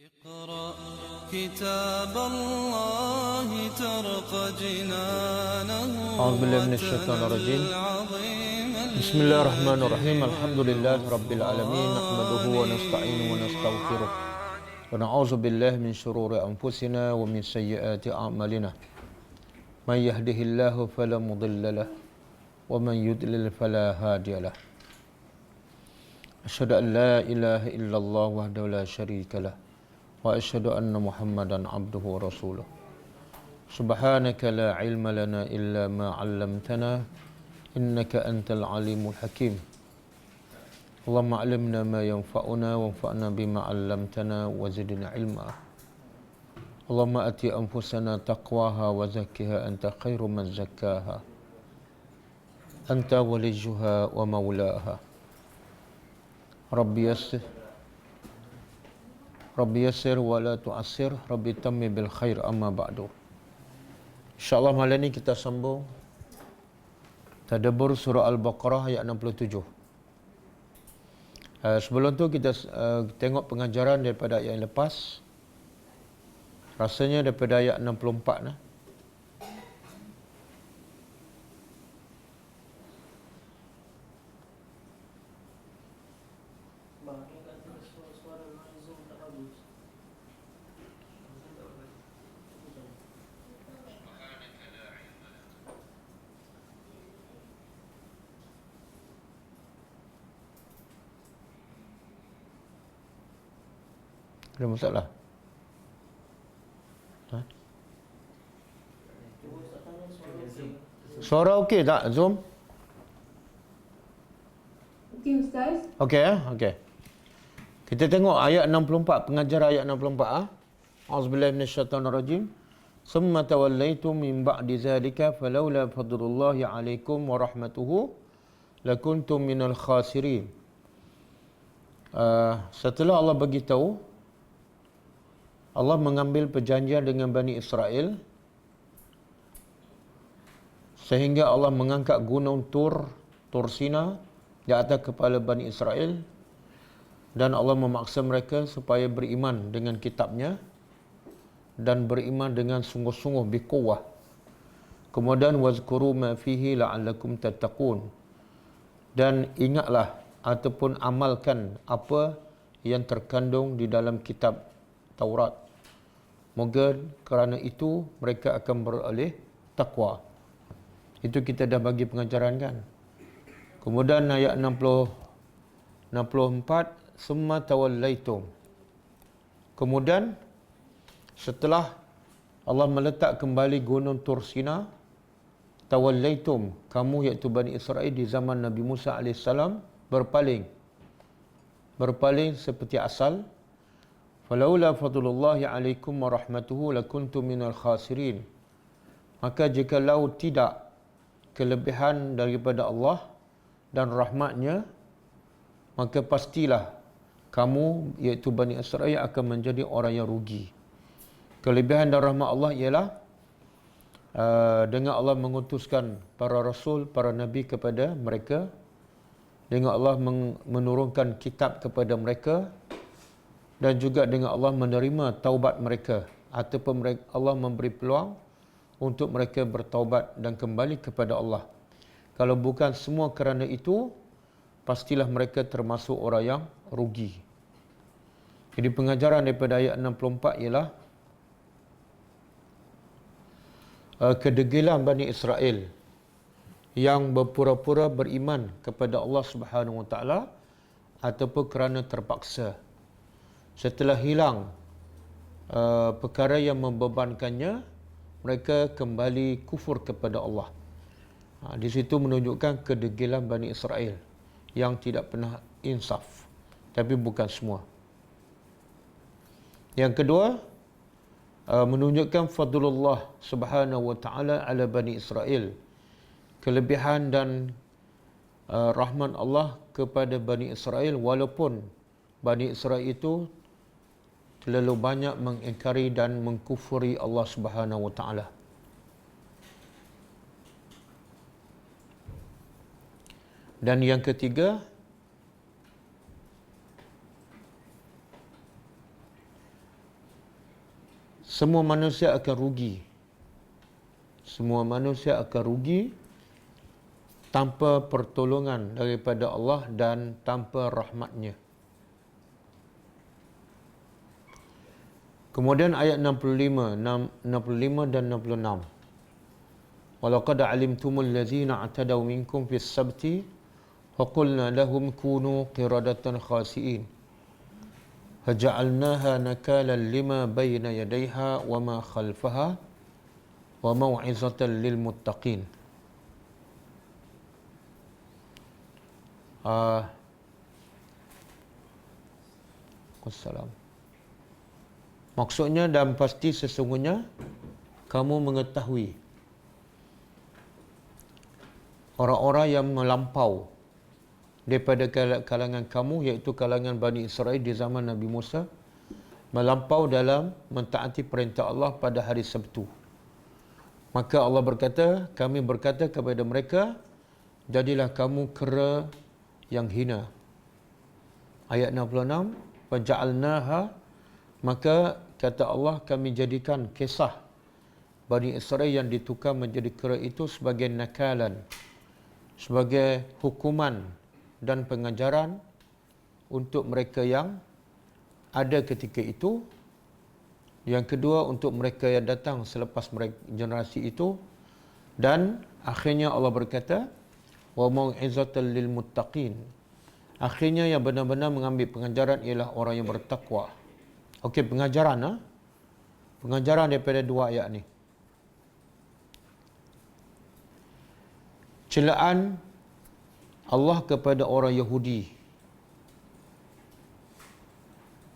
اقرأ كتاب الله ترق جنانه أعوذ بالله من الشيطان الرجيم. بسم الله الرحمن الرحيم. الحمد لله رب العالمين، نحمده ونستعينه ونستغفره ونعوذ بالله من شرور أنفسنا ومن سيئات أعمالنا. من يهده الله فلا مضل له ومن يضلل فلا هادي له. أشهد أن لا إله إلا الله وحده لا شريك له وأشهد أن محمدا عبده ورسوله. سبحانك لا علم لنا إلا ما علمتنا إنك أنت العليم الحكيم. اللهم علمنا ما ينفعنا وانفعنا بما علمتنا وزدنا علما. اللهم أتي أنفسنا تقواها وزكها أنت خير من زكاها أنت وليها ومولاها. Rabbi yassir wa la tu'assir, Rabbi tammi bil khair, amma ba'du. InsyaAllah malam ini kita sambung tadabbur surah Al-Baqarah ayat 67. Sebelum tu kita tengok pengajaran daripada ayat yang lepas. Rasanya daripada ayat 64 nah. Ada masalah? Ha? Suara okey tak Zoom? Okey Ustaz. Okey okey. Kita tengok ayat 64, pengajar ayat 64 ah. Auzubillahi minasyaitonirrajim. Summa tawallaitum min ba'di zalika falawla fadlullahi 'alaikum wa rahmatuhu lakuntum minal khasirin. Setelah Allah bagi tahu, Allah mengambil perjanjian dengan Bani Israel sehingga Allah mengangkat gunung Tur Sina di atas kepala Bani Israel, dan Allah memaksa mereka supaya beriman dengan kitabnya dan beriman dengan sungguh-sungguh biquwah. Kemudian wazkuru ma fihi la'allakum tattaqun, dan ingatlah ataupun amalkan apa yang terkandung di dalam kitab Taurat. Moga kerana itu mereka akan beroleh takwa. Itu kita dah bagi pengajaran kan. Kemudian ayat 64, summa tawallaitum. Kemudian setelah Allah meletak kembali gunung Tur Sina, tawallaitum, kamu iaitu Bani Israel di zaman Nabi Musa AS berpaling seperti asal. Falaula fadlullahi alaikum wa rahmatuhu lakuntum minal khasirin. Maka jikalau tidak kelebihan daripada Allah dan rahmatnya, maka pastilah kamu iaitu Bani Israel akan menjadi orang yang rugi. Kelebihan dan rahmat Allah ialah dengan Allah mengutuskan para rasul, para nabi kepada mereka, dengan Allah menurunkan kitab kepada mereka, dan juga dengan Allah menerima taubat mereka, ataupun Allah memberi peluang untuk mereka bertaubat dan kembali kepada Allah. Kalau bukan semua kerana itu, pastilah mereka termasuk orang yang rugi. Jadi pengajaran daripada ayat 64 ialah kedegilan Bani Israel yang berpura-pura beriman kepada Allah Subhanahu Wa Taala ataupun kerana terpaksa. Setelah hilang perkara yang membebankannya, mereka kembali kufur kepada Allah. Di situ menunjukkan kedegilan Bani Israel yang tidak pernah insaf. Tapi bukan semua. Yang kedua, menunjukkan fadlullah Subhanahu Wa Taala ala Bani Israel. Kelebihan dan rahmat Allah kepada Bani Israel, walaupun Bani Israel itu terlalu banyak mengingkari dan mengkufuri Allah Subhanahu Wa Taala. Dan yang ketiga, semua manusia akan rugi. Semua manusia akan rugi tanpa pertolongan daripada Allah dan tanpa rahmatnya. Kemudian ayat 65 dan 66. Walaqad alimtumul ladzina atadaw minkum fis sabti faqulna lahum kunu qiradatan khasi'in faja'alnaha nakalan lima bayna yadayha wa ma khalfaha wa mau'izatan lil muttaqin. Wassalam. Maksudnya, dan pasti sesungguhnya kamu mengetahui orang-orang yang melampau daripada kalangan kamu, iaitu kalangan Bani Israel di zaman Nabi Musa, melampau dalam mentaati perintah Allah pada hari Sabtu. Maka Allah berkata, kami berkata kepada mereka, jadilah kamu kera yang hina. Ayat 66, faja'alnaha, maka kata Allah, kami jadikan kisah Bani Israel yang ditukar menjadi kera itu sebagai nakalan, sebagai hukuman dan pengajaran untuk mereka yang ada ketika itu. Yang kedua, untuk mereka yang datang selepas generasi itu. Dan akhirnya Allah berkata, wa mau'izatan lil muttaqin. Akhirnya yang benar-benar mengambil pengajaran ialah orang yang bertakwa. Okey, pengajaran pengajaran daripada dua ayat ni. Celaan Allah kepada orang Yahudi,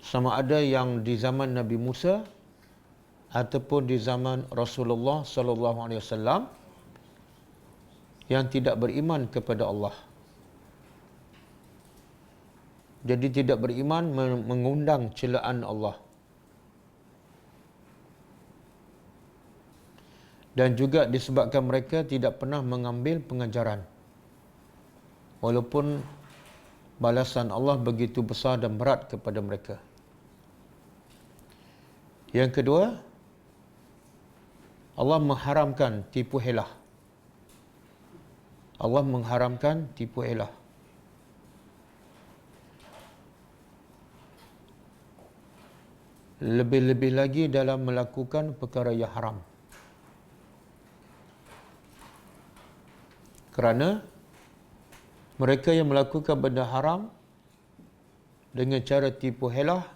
sama ada yang di zaman Nabi Musa ataupun di zaman Rasulullah sallallahu alaihi wasallam, yang tidak beriman kepada Allah. Jadi tidak beriman mengundang celaan Allah. Dan juga disebabkan mereka tidak pernah mengambil pengajaran. Walaupun balasan Allah begitu besar dan berat kepada mereka. Yang kedua, Allah mengharamkan tipu helah. Allah mengharamkan tipu helah. Lebih-lebih lagi dalam melakukan perkara yang haram. Kerana mereka yang melakukan benda haram dengan cara tipu helah,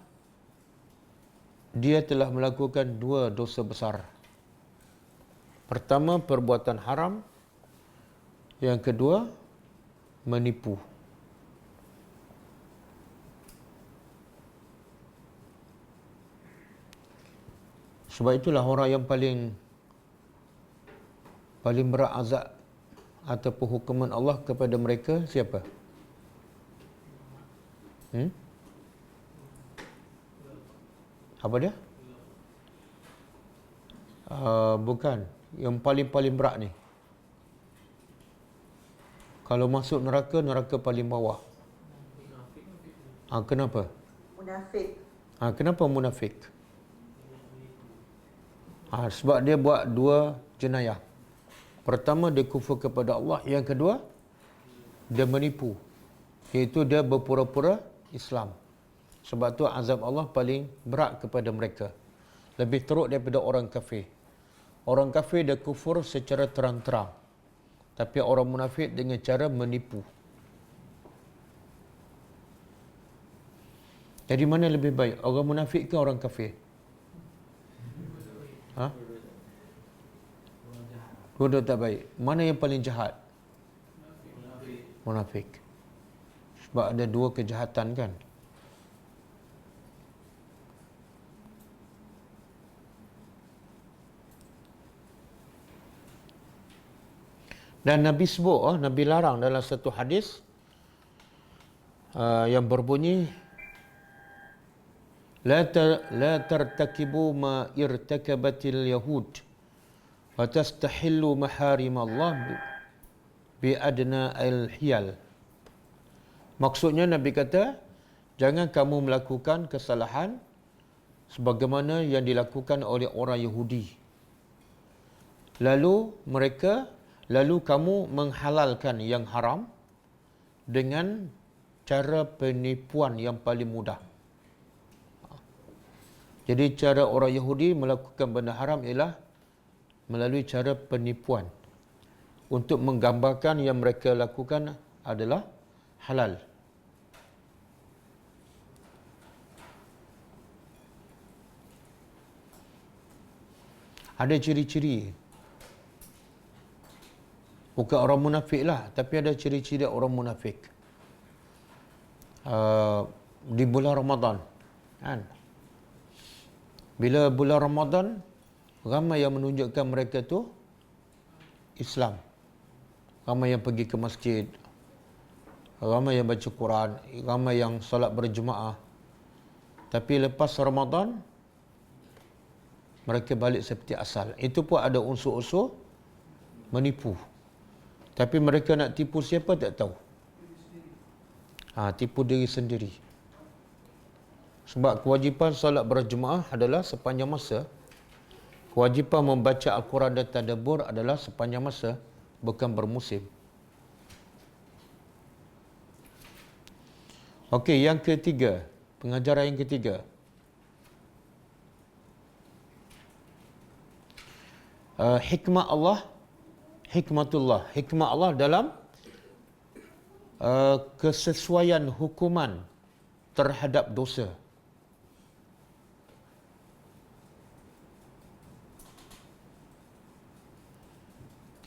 dia telah melakukan dua dosa besar. Pertama, perbuatan haram. Yang kedua, menipu. Sebab itulah orang yang paling berat azab ataupun hukuman Allah kepada mereka siapa? Apa dia? Bukan. Yang paling berat ni. Kalau masuk neraka, neraka paling bawah. Kenapa? Munafik. Kenapa munafik? Sebab dia buat dua jenayah. Pertama, dia kufur kepada Allah. Yang kedua, dia menipu. Iaitu dia berpura-pura Islam. Sebab tu azab Allah paling berat kepada mereka. Lebih teruk daripada orang kafir. Orang kafir dia kufur secara terang-terang. Tapi orang munafik dengan cara menipu. Jadi mana lebih baik? Orang munafik ke orang kafir? Dua-dua tak baik. Mana yang paling jahat? Munafik. Sebab ada dua kejahatan kan? Dan Nabi sebut, Nabi larang dalam satu hadis yang berbunyi, La tartakibu ma irtakabatil yahud wa tastahillu maharim Allah bi adna al-hiyal. Maksudnya Nabi kata, jangan kamu melakukan kesalahan sebagaimana yang dilakukan oleh orang Yahudi. Lalu kamu menghalalkan yang haram dengan cara penipuan yang paling mudah. Jadi cara orang Yahudi melakukan benda haram ialah melalui cara penipuan untuk menggambarkan yang mereka lakukan adalah halal. Ada ciri-ciri, bukan orang munafik lah, tapi ada ciri-ciri orang munafik di bulan Ramadan, kan? Bila bulan Ramadan, ramai yang menunjukkan mereka tu Islam. Ramai yang pergi ke masjid, ramai yang baca Quran, ramai yang solat berjemaah. Tapi lepas Ramadan, mereka balik seperti asal. Itu pun ada unsur-unsur menipu. Tapi mereka nak tipu siapa tak tahu. Tipu diri sendiri. Sebab kewajipan solat berjemaah adalah sepanjang masa. Kewajipan membaca Al-Quran dan tadabbur adalah sepanjang masa, bukan bermusim. Okey, yang ketiga. Pengajaran yang ketiga. Hikmatullah dalam kesesuaian hukuman terhadap dosa.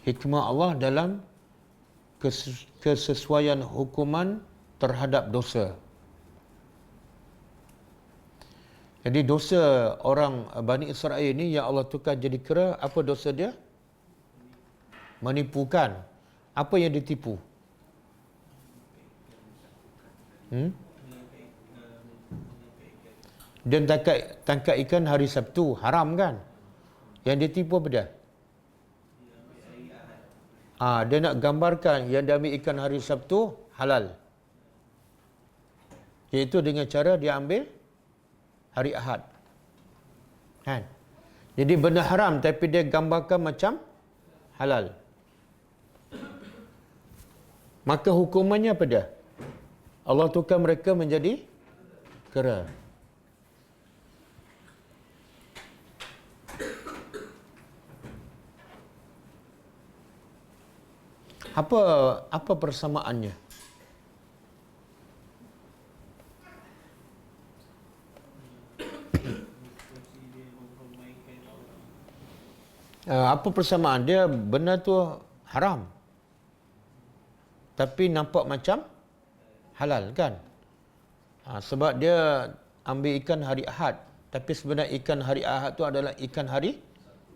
Hikmah Allah dalam kesesuaian hukuman terhadap dosa. Jadi dosa orang Bani Israel ini yang Allah tukar jadi kera, apa dosa dia? Menipukan. Apa yang ditipu? Dan tangkap ikan hari Sabtu, haram kan? Yang ditipu apa dia? Dia nak gambarkan yang dia ambil ikan hari Sabtu, halal. Iaitu dengan cara dia ambil hari Ahad. Kan? Jadi benda haram tapi dia gambarkan macam halal. Maka hukumannya apa dia? Allah tukar mereka menjadi kera. Apa persamaannya? Apa persamaan dia? Benda tu haram tapi nampak macam halal kan? Sebab dia ambil ikan hari Ahad, tapi sebenarnya ikan hari Ahad tu adalah ikan hari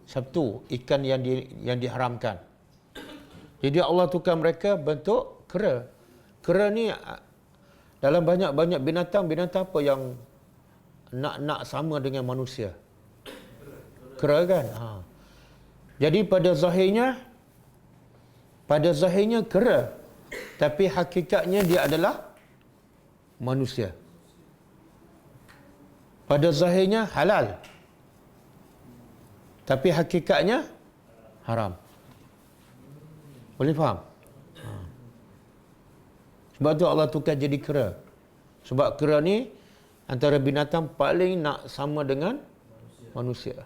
Sabtu, ikan yang diharamkan. Jadi Allah tukar mereka bentuk kera. Kera ni dalam banyak binatang apa yang nak sama dengan manusia? Kera kan? Jadi pada zahirnya kera, tapi hakikatnya dia adalah manusia. Pada zahirnya halal, tapi hakikatnya haram. Boleh faham? Sebab tu Allah tukar jadi kera. Sebab kera ni antara binatang paling nak sama dengan manusia.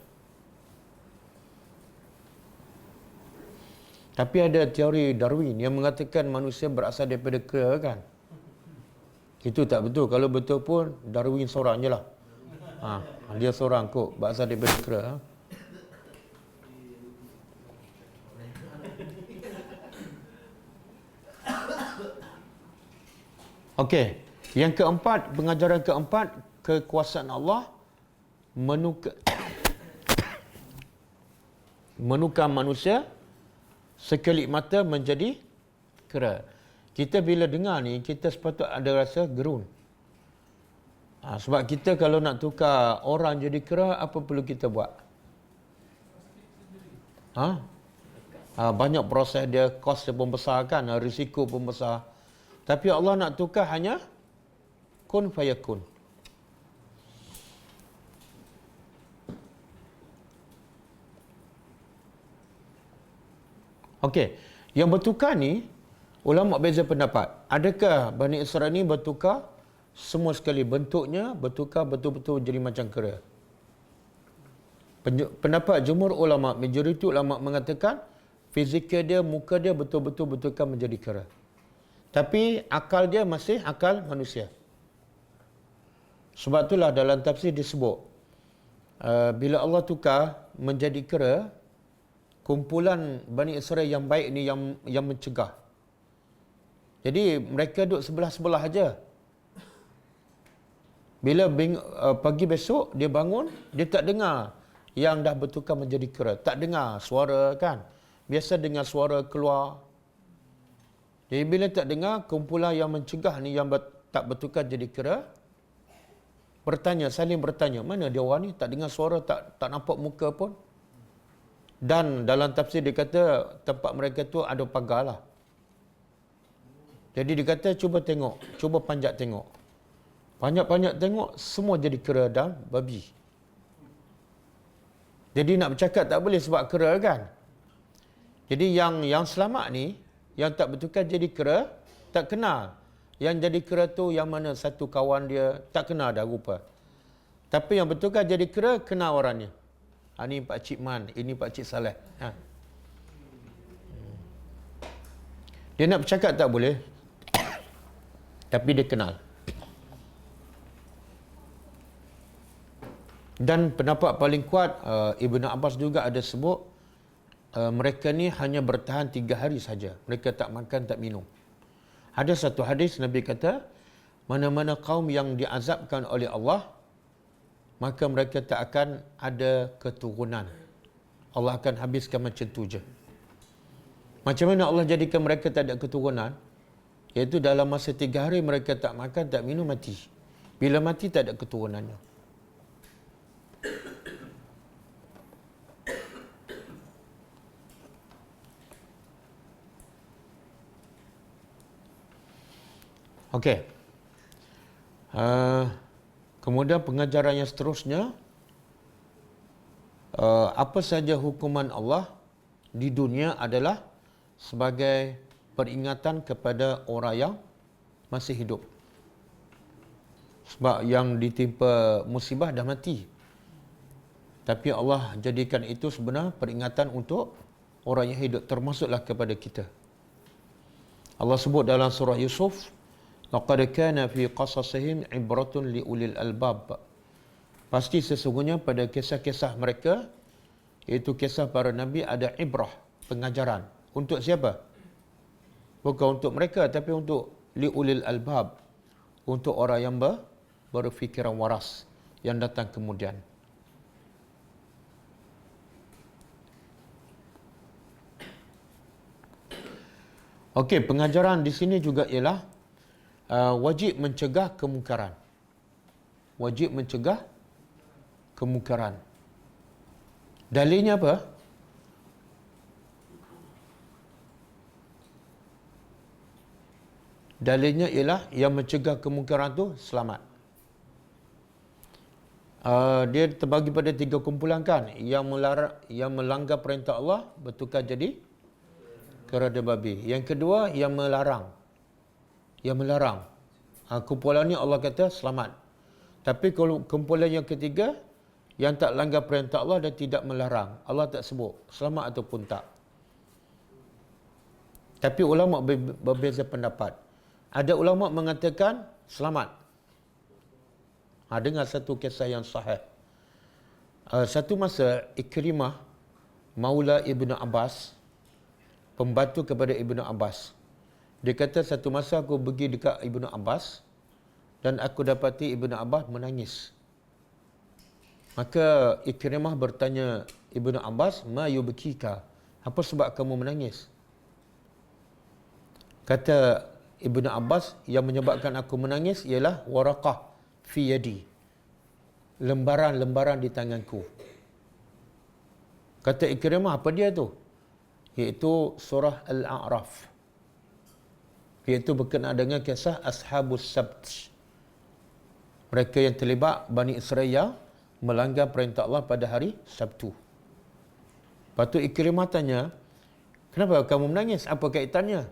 Tapi ada teori Darwin yang mengatakan manusia berasal daripada kera kan? Itu tak betul. Kalau betul pun Darwin seorang je lah. Dia seorang kot berasal daripada kera. Okey, yang keempat, pengajaran keempat, kekuasaan Allah menukar manusia sekelip mata menjadi kera. Kita bila dengar ni, kita sepatutnya ada rasa gerun. Sebab kita kalau nak tukar orang jadi kera, apa perlu kita buat? Banyak proses dia, kos dia pun besar kan, risiko pun besar. Tapi Allah nak tukar hanya kun fayakun. Okey, yang bertukar ni ulama beza pendapat. Adakah Bani Israel ni bertukar semua sekali bentuknya bertukar betul-betul jadi macam kera? Pendapat jumhur ulama, majoriti ulama mengatakan fizikal dia, muka dia betul-betul bertukar menjadi kera. Tapi akal dia masih akal manusia. Sebab itulah dalam tafsir disebut bila Allah tukar menjadi kera, kumpulan Bani Israel yang baik ni yang mencegah. Jadi mereka duduk sebelah-sebelah aja. Bila pagi besok dia bangun, dia tak dengar yang dah bertukar menjadi kera. Tak dengar suara kan. Biasa dengar suara keluar. Jadi bila tak dengar, kumpulan yang mencegah ni yang tak bertukar jadi kera, saling bertanya, mana dia orang ni? Tak dengar suara, tak nampak muka pun. Dan dalam tafsir dia kata tempat mereka tu ada pagar lah. Jadi dia kata cuba tengok, cuba panjat tengok. Panjat-panjat tengok, semua jadi kera dan babi. Jadi nak bercakap tak boleh sebab kera kan. Jadi yang selamat ni, yang tak bertukar jadi kera, tak kenal. Yang jadi kera tu yang mana satu kawan dia, tak kenal dah rupa. Tapi yang bertukar jadi kera, kenal orangnya. Ini Pak Cik Man, ini Pak Cik Saleh. Dia nak bercakap tak boleh. Tapi dia kenal. Dan pendapat paling kuat, Ibn Abbas juga ada sebut, mereka ni hanya bertahan 3 hari saja. Mereka tak makan, tak minum. Ada satu hadis Nabi kata, mana-mana kaum yang diazabkan oleh Allah, maka mereka tak akan ada keturunan. Allah akan habiskan macam tu je. Macam mana Allah jadikan mereka tak ada keturunan? Iaitu dalam masa 3 hari mereka tak makan, tak minum, mati. Bila mati tak ada keturunannya. Okey. Kemudian pengajaran yang seterusnya, apa saja hukuman Allah di dunia adalah sebagai peringatan kepada orang yang masih hidup. Sebab yang ditimpa musibah dah mati. Tapi Allah jadikan itu sebenarnya peringatan untuk orang yang hidup, termasuklah kepada kita. Allah sebut dalam surah Yusuf, laqad kana fi qasasihim ibratun li ulil albab. Pasti sesungguhnya pada kisah-kisah mereka, iaitu kisah para nabi, ada ibrah, pengajaran. Untuk siapa? Bukan untuk mereka, tapi untuk li ulil albab, untuk orang yang berfikiran waras yang datang kemudian. Okey, pengajaran di sini juga ialah wajib mencegah kemungkaran. Wajib mencegah kemungkaran. Dalilnya apa? Dalilnya ialah yang mencegah kemungkaran tu selamat. Dia terbagi pada 3 kumpulan kan. Yang melanggar perintah Allah bertukar jadi kera dan babi. Yang kedua, yang melarang. Yang melarang. Kumpulan ni Allah kata selamat. Tapi kalau kumpulan yang ketiga, yang tak langgar perintah Allah dan tidak melarang, Allah tak sebut selamat ataupun tak. Tapi ulama berbeza pendapat. Ada ulama mengatakan selamat. Dengar satu kisah yang sahih. Satu masa Ikrimah, Maula Ibnu Abbas, pembantu kepada Ibnu Abbas, dia kata satu masa aku pergi dekat Ibnu Abbas dan aku dapati Ibnu Abbas menangis. Maka Ikrimah bertanya Ibnu Abbas, ma yubkika? Apa sebab kamu menangis? Kata Ibnu Abbas, yang menyebabkan aku menangis ialah waraqah fi yadi. Lembaran-lembaran di tanganku. Kata Ikrimah, apa dia tu? Iaitu surah Al-A'raf. Iaitu berkenaan dengan kisah Ashabus Sabt. Mereka yang terlibat Bani Israel melanggar perintah Allah pada hari Sabtu. Lepas tu Ikrimah tanya, Kenapa kamu menangis? Apa kaitannya?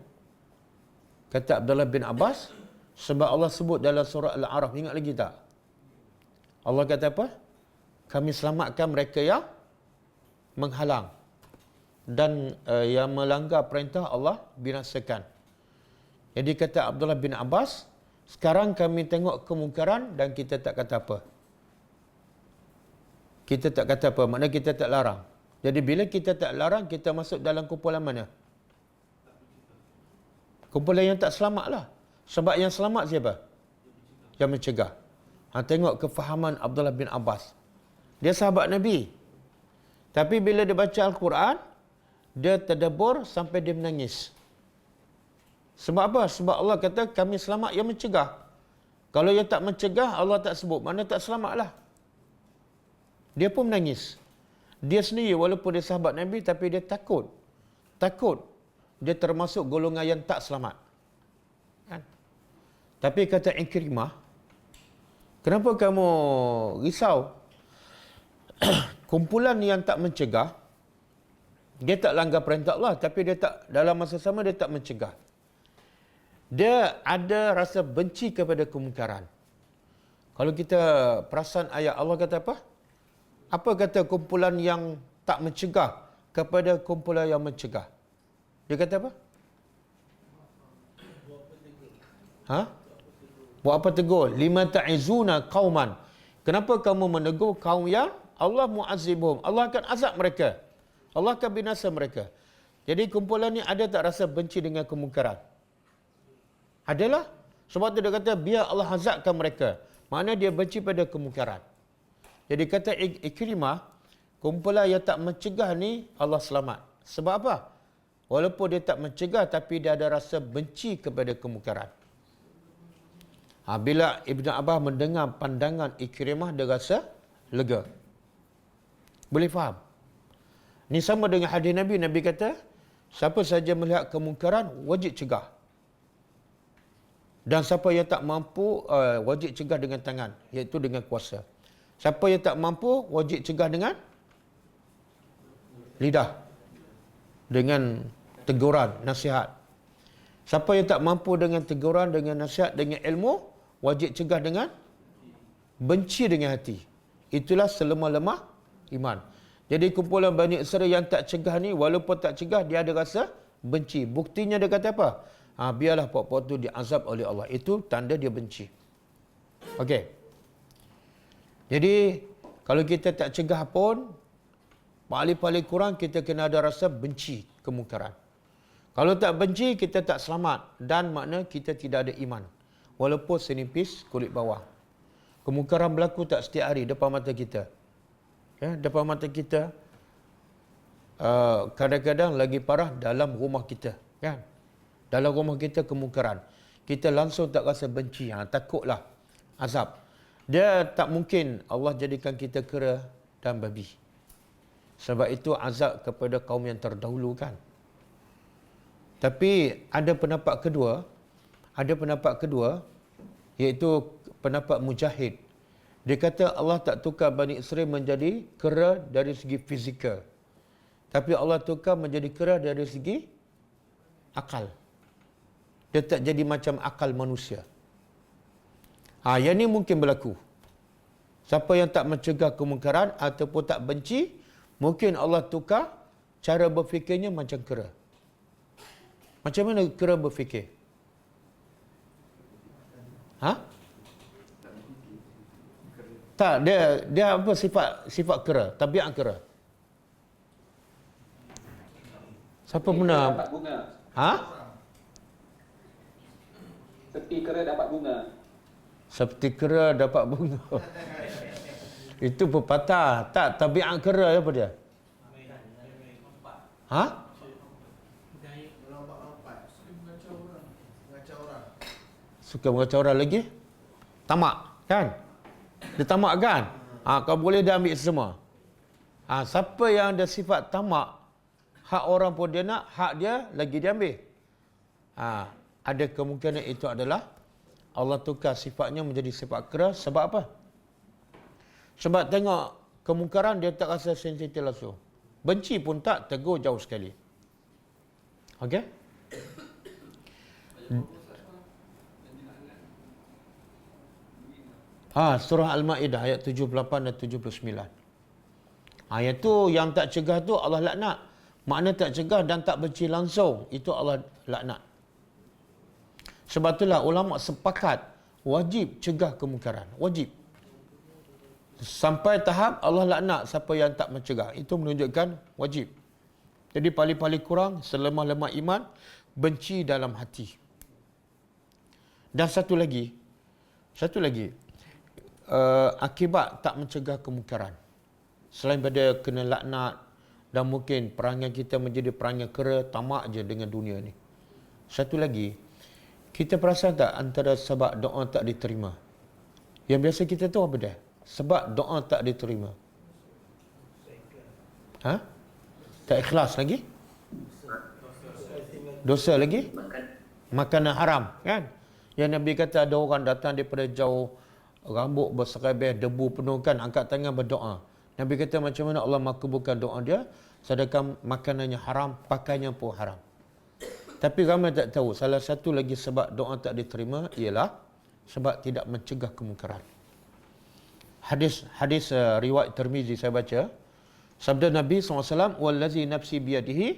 Kata Abdullah bin Abbas, sebab Allah sebut dalam surah Al-A'raf, ingat lagi tak? Allah kata apa? Kami selamatkan mereka yang menghalang dan yang melanggar perintah Allah binasakan. Jadi kata Abdullah bin Abbas, sekarang kami tengok kemungkaran dan kita tak kata apa. Kita tak kata apa, maknanya kita tak larang. Jadi bila kita tak larang, kita masuk dalam kumpulan mana? Kumpulan yang tak selamat lah. Sebab yang selamat siapa? Yang mencegah. Tengok kefahaman Abdullah bin Abbas. Dia sahabat Nabi. Tapi bila dia baca Al-Quran, dia tadabbur sampai dia menangis. Sebab apa? Sebab Allah kata kami selamat yang mencegah. Kalau yang tak mencegah, Allah tak sebut. Mana tak selamatlah. Dia pun menangis. Dia sendiri walaupun dia sahabat Nabi, tapi dia takut. Takut dia termasuk golongan yang tak selamat. Kan? Tapi kata Ikrimah, kenapa kamu risau? Kumpulan yang tak mencegah, dia tak langgar perintah Allah, tapi dia tak, dalam masa sama dia tak mencegah. Dia ada rasa benci kepada kemungkaran. Kalau kita perasan ayat Allah kata apa? Apa kata kumpulan yang tak mencegah kepada kumpulan yang mencegah? Dia kata apa? Buat apa tegur? Lima ta'izuna qauman. Kenapa kamu menegur kaum yang Allah mu'azzibuhum? Allah akan azab mereka. Allah akan binasa mereka. Jadi kumpulan ni ada tak rasa benci dengan kemungkaran? Adalah. Sebab tu dia kata biar Allah azabkan mereka. Maknanya dia benci pada kemungkaran. Jadi kata Ikrimah, kumpulan yang tak mencegah ni Allah selamat. Sebab apa? Walaupun dia tak mencegah, tapi dia ada rasa benci kepada kemungkaran. Bila Ibn Abbas mendengar pandangan Ikrimah, dia rasa lega. Boleh faham? Ini sama dengan hadis Nabi. Nabi kata, siapa saja melihat kemungkaran, wajib cegah. Dan siapa yang tak mampu, wajib cegah dengan tangan, iaitu dengan kuasa. Siapa yang tak mampu, wajib cegah dengan lidah, dengan teguran, nasihat. Siapa yang tak mampu dengan teguran, dengan nasihat, dengan ilmu, wajib cegah dengan benci dengan hati. Itulah selemah-lemah iman. Jadi kumpulan Bani Israel yang tak cegah ni, walaupun tak cegah, dia ada rasa benci. Buktinya dia kata apa? Biarlah pokok tu diazab oleh Allah. Itu tanda dia benci. Okey. Jadi, kalau kita tak cegah pun, paling kurang kita kena ada rasa benci kemungkaran. Kalau tak benci, kita tak selamat. Dan makna kita tidak ada iman. Walaupun senipis kulit bawah. Kemungkaran berlaku tak setiap hari depan mata kita. Ya, depan mata kita. Kadang-kadang lagi parah dalam rumah kita. Kan? Dalam rumah kita kemungkaran. Kita langsung tak rasa benci. Takutlah azab. Dia tak mungkin Allah jadikan kita kera dan babi. Sebab itu azab kepada kaum yang terdahulu kan. Tapi ada pendapat kedua, iaitu pendapat Mujahid. Dia kata Allah tak tukar Bani Israel menjadi kera dari segi fizikal. Tapi Allah tukar menjadi kera dari segi akal. Dia tak jadi macam akal manusia. Yang ni mungkin berlaku. Siapa yang tak mencegah kemungkaran ataupun tak benci, mungkin Allah tukar cara berfikirnya macam kera. Macam mana kera berfikir? Tak, dia apa sifat kera, tabiat kera. Siapa pernah? Dapat bunga. Seperti kera dapat bunga. Seperti kera dapat bunga. Itu pepatah. Tak, tabiat kera apa dia? Suka mengacau orang lagi? Tamak, kan? Dia tamak kan? Kau boleh dia ambil semua. Siapa yang ada sifat tamak, hak orang pun dia nak, hak dia lagi dia ambil. Ada kemungkinan itu adalah Allah tukar sifatnya menjadi sifat kera. Sebab apa? Sebab tengok kemungkaran dia tak rasa sensitif langsung. Benci pun tak, tegur jauh sekali. Okey? Surah Al-Maidah ayat 78 dan 79. Ayat tu yang tak cegah tu Allah laknat. Makna tak cegah dan tak benci langsung, itu Allah laknat. Sebab itulah ulama sepakat wajib cegah kemungkaran. Wajib. Sampai tahap Allah laknat siapa yang tak mencegah. Itu menunjukkan wajib. Jadi paling-paling kurang selemah-lemah iman benci dalam hati. Dan satu lagi akibat tak mencegah kemungkaran. Selain pada kena laknat dan mungkin perangai kita menjadi perangai kera, tamak je dengan dunia ni. Satu lagi, kita perasan tak antara sebab doa tak diterima? Yang biasa kita tahu apa dia? Sebab doa tak diterima. Tak ikhlas lagi? Dosa lagi? Makanan haram, kan? Yang Nabi kata ada orang datang daripada jauh, rambut berserebeh, debu penuh, kan, angkat tangan berdoa. Nabi kata macam mana Allah makbulkan doa dia, sedangkan makanannya haram, pakaiannya pun haram. Tapi ramai tak tahu, salah satu lagi sebab doa tak diterima ialah sebab tidak mencegah kemungkaran. Hadis riwayat Tirmizi saya baca, sabda Nabi SAW, wallazi nafsi biyadihi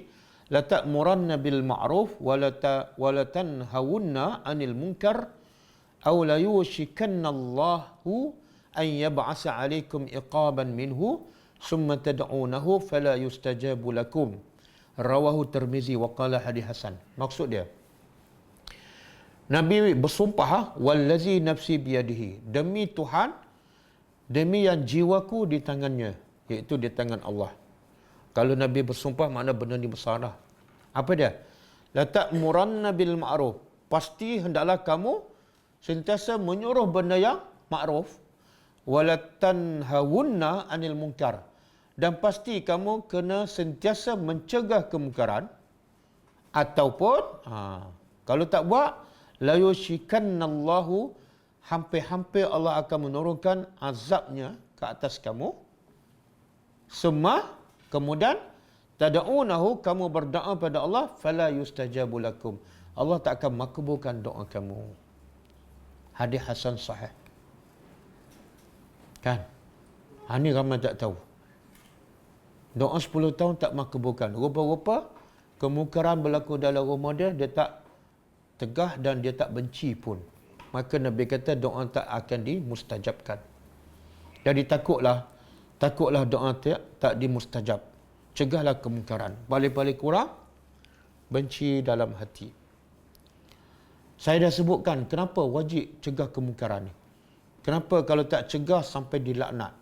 la ta'muranna bil ma'ruf wa la tanhawunna 'anil munkar aw la yushikanna Allahu an yab'asa 'alaikum iqaban minhu summa tad'unahu fala yustajabu lakum. Rawahu Tirmizi wa qala hadis hasan. Maksud dia, Nabi bersumpah, wallazi nafsi biyadihi, demi Tuhan, demi yang jiwaku di tangannya, iaitu di tangan Allah. Kalau Nabi bersumpah, makna benda ni besar dah. Apa dia? La ta'muranna bil ma'ruf, pasti hendaklah kamu sentiasa menyuruh benda yang ma'ruf, wala tanhawunna 'anil munkar, dan pasti kamu kena sentiasa mencegah kemungkaran. Ataupun kalau tak buat, la yushikannallahu, hampir-hampir Allah akan menurunkan azabnya ke atas kamu. Kemudian tad'unahu, kamu berdoa pada Allah, fala yustajabu lakum, Allah tak akan makbulkan doa kamu. Hadis hasan sahih. Kan? Ini ramai tak tahu. Doa 10 tahun tak makbulkan. Rupa-rupa kemungkaran berlaku dalam rumah dia tak tegah dan dia tak benci pun. Maka Nabi kata doa tak akan dimustajabkan. Jadi takutlah doa tak dimustajab. Cegahlah kemungkaran. Paling-paling kurang benci dalam hati. Saya dah sebutkan kenapa wajib cegah kemungkaran ni. Kenapa kalau tak cegah sampai dilaknat.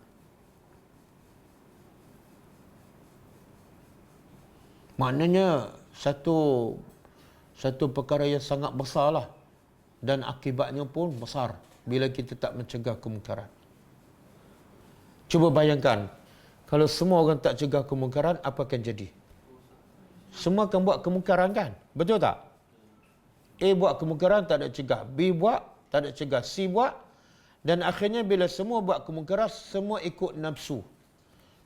Maknanya satu perkara yang sangat besar lah. Dan akibatnya pun besar bila kita tak mencegah kemungkaran. Cuba bayangkan, kalau semua orang tak cegah kemungkaran, apa akan jadi? Semua akan buat kemungkaran, kan? Betul tak? A buat kemungkaran, tak ada cegah. B buat, tak ada cegah. C buat. Dan akhirnya bila semua buat kemungkaran, semua ikut nafsu.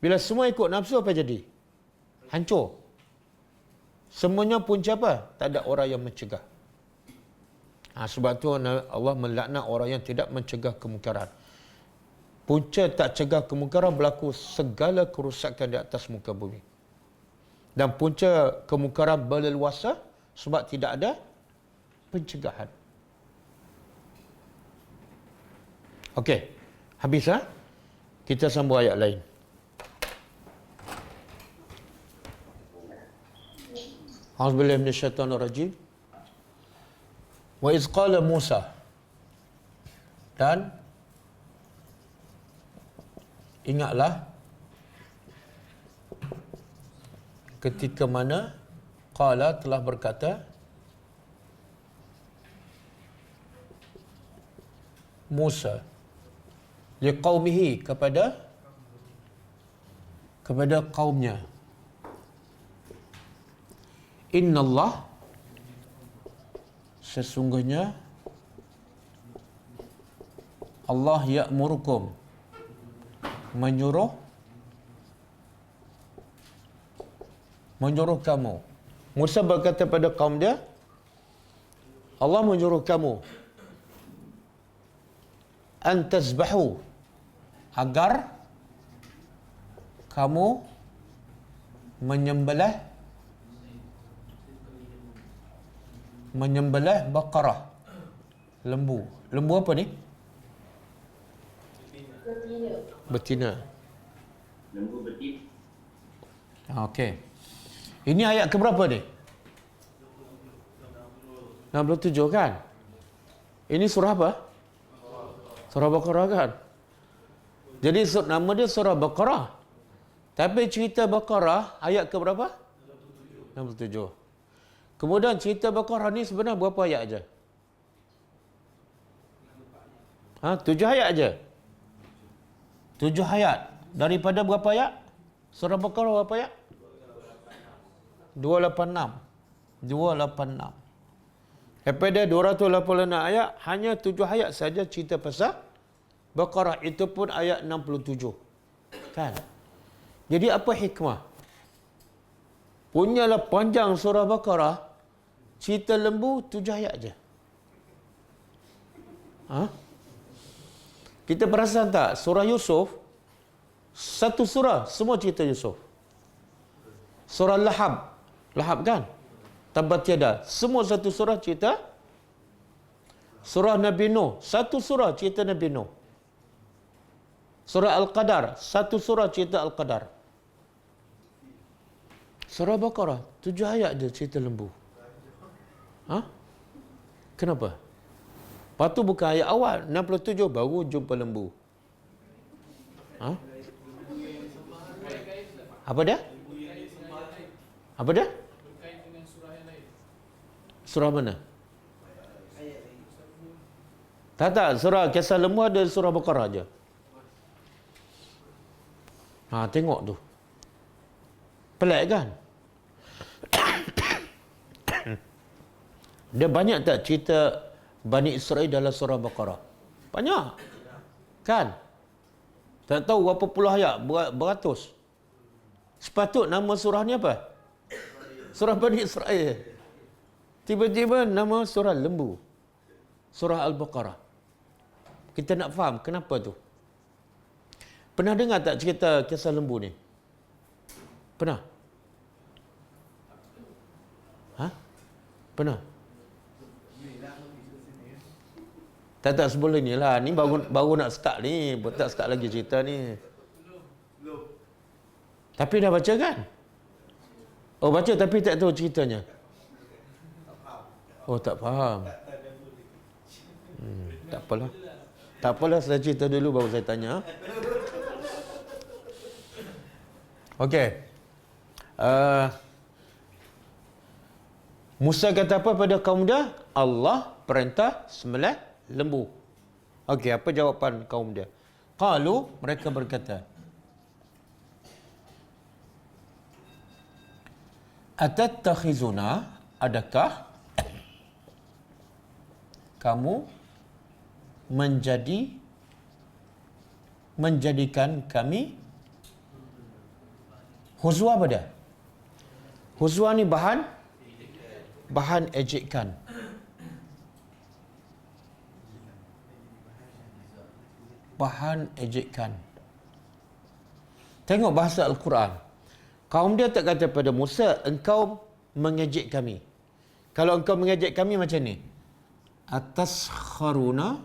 Bila semua ikut nafsu, apa jadi? Hancur. Semuanya punca apa? Tak ada orang yang mencegah. Sebab tu Allah melaknat orang yang tidak mencegah kemungkaran. Punca tak cegah kemungkaran, berlaku segala kerusakan di atas muka bumi. Dan punca kemungkaran berleluasa sebab tidak ada pencegahan. Okey, habis kita sambung ayat lain. A'udzubillahi minasyaitonirrajim. Wa iz qala Musa, dan ingatlah ketika mana qala telah berkata Musa liqaumihi, kepada kaumnya, innallah, sesungguhnya Allah ya'murukum, menyuruh kamu, Musa berkata pada kaum dia, Allah menyuruh kamu an tazbahu, agar kamu menyembelih baqarah, lembu. Lembu apa ni? Betina. Lembu betina. Okey. Ini ayat ke berapa ni? 67 kan? Ini surah apa? Surah Baqarah kan? Jadi nama dia surah Baqarah. Tapi cerita Baqarah ayat ke berapa? 67. Kemudian cerita Baqarah ni sebenarnya berapa ayat aja? 7 ayat aja. 7 ayat. Daripada berapa ayat? Surah Baqarah berapa ayat? 286. 286. Daripada 286 ayat, hanya 7 ayat saja cerita pasal Baqarah. Itu pun ayat 67. Kan? Jadi apa hikmah? Punyalah panjang surah Baqarah, cerita lembu 7 ayat je. Kita perasan tak? Surah Yusuf, satu surah, semua cerita Yusuf. Surah Lahab, Lahab kan? Tabbat Yada, semua satu surah cerita. Surah Nabi Nuh, satu surah cerita Nabi Nuh. Surah Al-Qadar, satu surah cerita Al-Qadar. Surah Baqarah, 7 ayat je cerita lembu. Kenapa? Lepas tu bukan ayat awal, 67 baru jumpa lembu. Apa dia? Apa dia? Surah mana? Tak, surah kisah lembu ada surah Baqarah aja. Tengok tu. Pelik kan? Dia banyak tak cerita Bani Israel dalam surah Baqarah? Banyak. Kan? Tak tahu berapa puluh ayat, beratus. Sepatut nama surah ni apa? Surah Bani Israel. Tiba-tiba nama surah lembu. Surah Al-Baqarah. Kita nak faham kenapa tu. Pernah dengar tak cerita kisah lembu ni? Pernah? Pernah? Tak sebelum ni lah. Ni baru nak start ni. Tak start lagi cerita ni. Tapi dah baca kan? Oh, baca tapi tak tahu ceritanya. Oh, tak faham. Tak apalah. Tak apalah, saya cerita dulu baru saya tanya. Okey. Musa kata apa pada kaum dia? Allah perintah sembelih lembu. Okey, apa jawapan kaum dia? Qalu, mereka berkata, atattakhizuna, adakah kamu menjadikan kami huzwa apa dia? Huzwa ni bahan ejekan. Bahan ejekan. Tengok bahasa Al-Quran. Kaum dia tak kata pada Musa, engkau mengejek kami. Kalau engkau mengejek kami macam ni. Ataskharuna,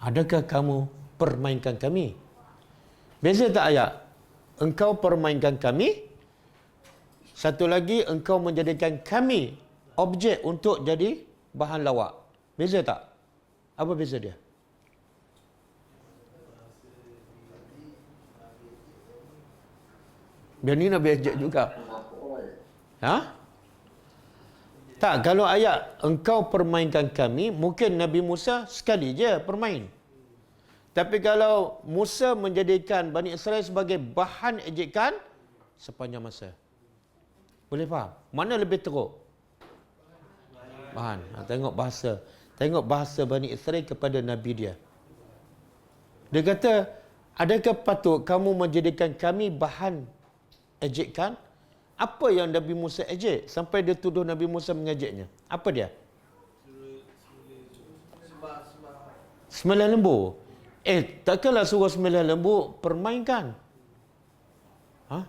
adakah kamu permainkan kami? Beza tak ayat? Engkau permainkan kami. Satu lagi, engkau menjadikan kami objek untuk jadi bahan lawak. Beza tak? Apa beza dia? Biar ni Nabi ajak juga. Tak, kalau ayat engkau permainkan kami, mungkin Nabi Musa sekali je permain. Tapi kalau Musa menjadikan Bani Israel sebagai bahan ejekan sepanjang masa. Boleh faham? Mana lebih teruk? Bahan. Tengok bahasa. Tengok bahasa Bani Israel kepada Nabi dia. Dia kata, Adakah patut kamu menjadikan kami bahan ejekan? Apa yang Nabi Musa ejek sampai dia tuduh Nabi Musa mengejeknya? Apa dia? Sembelih lembu. Takkanlah suruh sembelih lembu permainkan. Ha?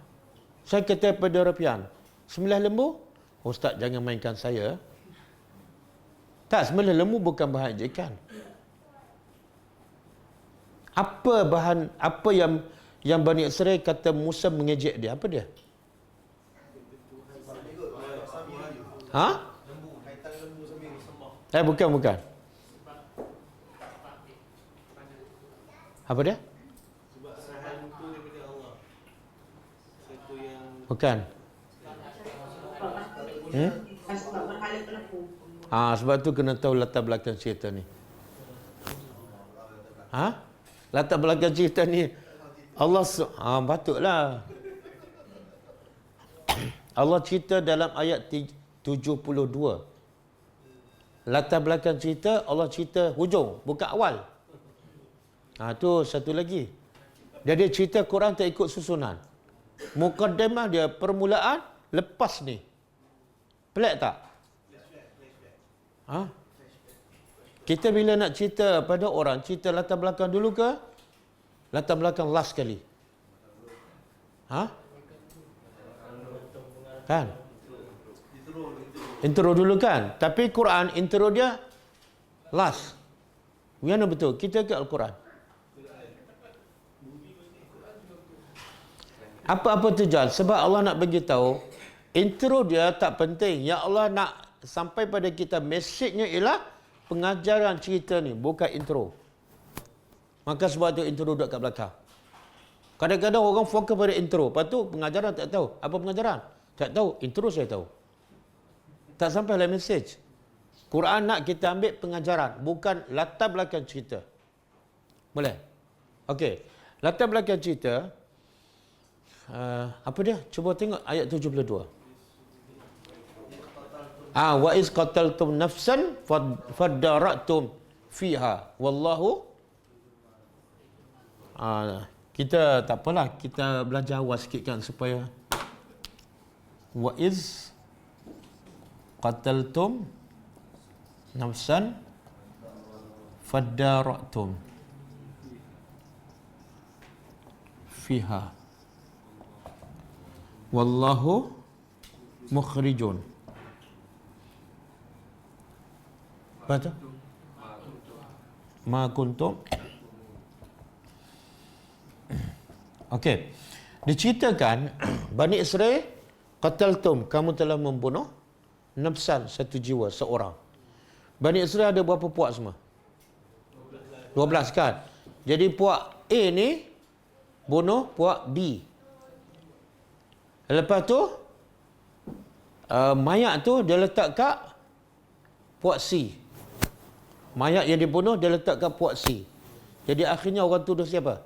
Saya kata pada Rafian, sembelih lembu? Ustaz, jangan mainkan saya. Tak, sembelih lembu bukan bahan ejekan. Apa yang Bani Israel kata Musa mengejek dia? Apa dia? Ha? Bukan. Apa dia? Bukan. Sebab tu kena tahu latar belakang cerita ni. Latar belakang cerita ni Allah patutlah. Allah cerita dalam ayat 72. Latar belakang cerita Allah cerita hujung, bukan awal. Tu satu lagi. Jadi cerita Quran tak ikut susunan. Mukaddimah dia, permulaan, lepas ni. Pelik tak? Kita bila nak cerita pada orang, cerita latar belakang dulu ke? Latar belakang last sekali? Kan? Intro dulu kan? Tapi Quran, intro dia last. Yang betul? Kita ke Al-Quran. Apa-apa tujuan? Sebab Allah nak bagi tahu, intro dia tak penting. Yang Allah nak sampai pada kita, mesejnya ialah pengajaran cerita ni, bukan intro. Maka sebab tu intro duduk kat belakang. Kadang-kadang orang fokus pada intro, lepas tu pengajaran tak tahu. Apa pengajaran? Tak tahu. Intro saya tahu. Tak sampai lah mesej. Quran nak kita ambil pengajaran, bukan latar belakang cerita. Boleh? Okey. Latar belakang cerita, apa dia? Cuba tengok ayat 72. Wa iz qataltum nafsan fadara'tum fiha wallahu kita tak apalah, kita belajar awal sikit kan supaya wa iz qataltum nafsan fadara'tum fiha wallahu mukhrijun. Baca. Ma kuntum. Okey. Diceritakan Bani Israel, qataltum, kamu telah membunuh nafsan, satu jiwa, seorang. Bani Israel ada berapa puak semua? 12 kan? Jadi puak A ni bunuh puak B. Lepas tu mayat tu dia letak kat puak C. Mayat yang dibunuh dia letak kat puak C. Jadi akhirnya orang tuduh siapa?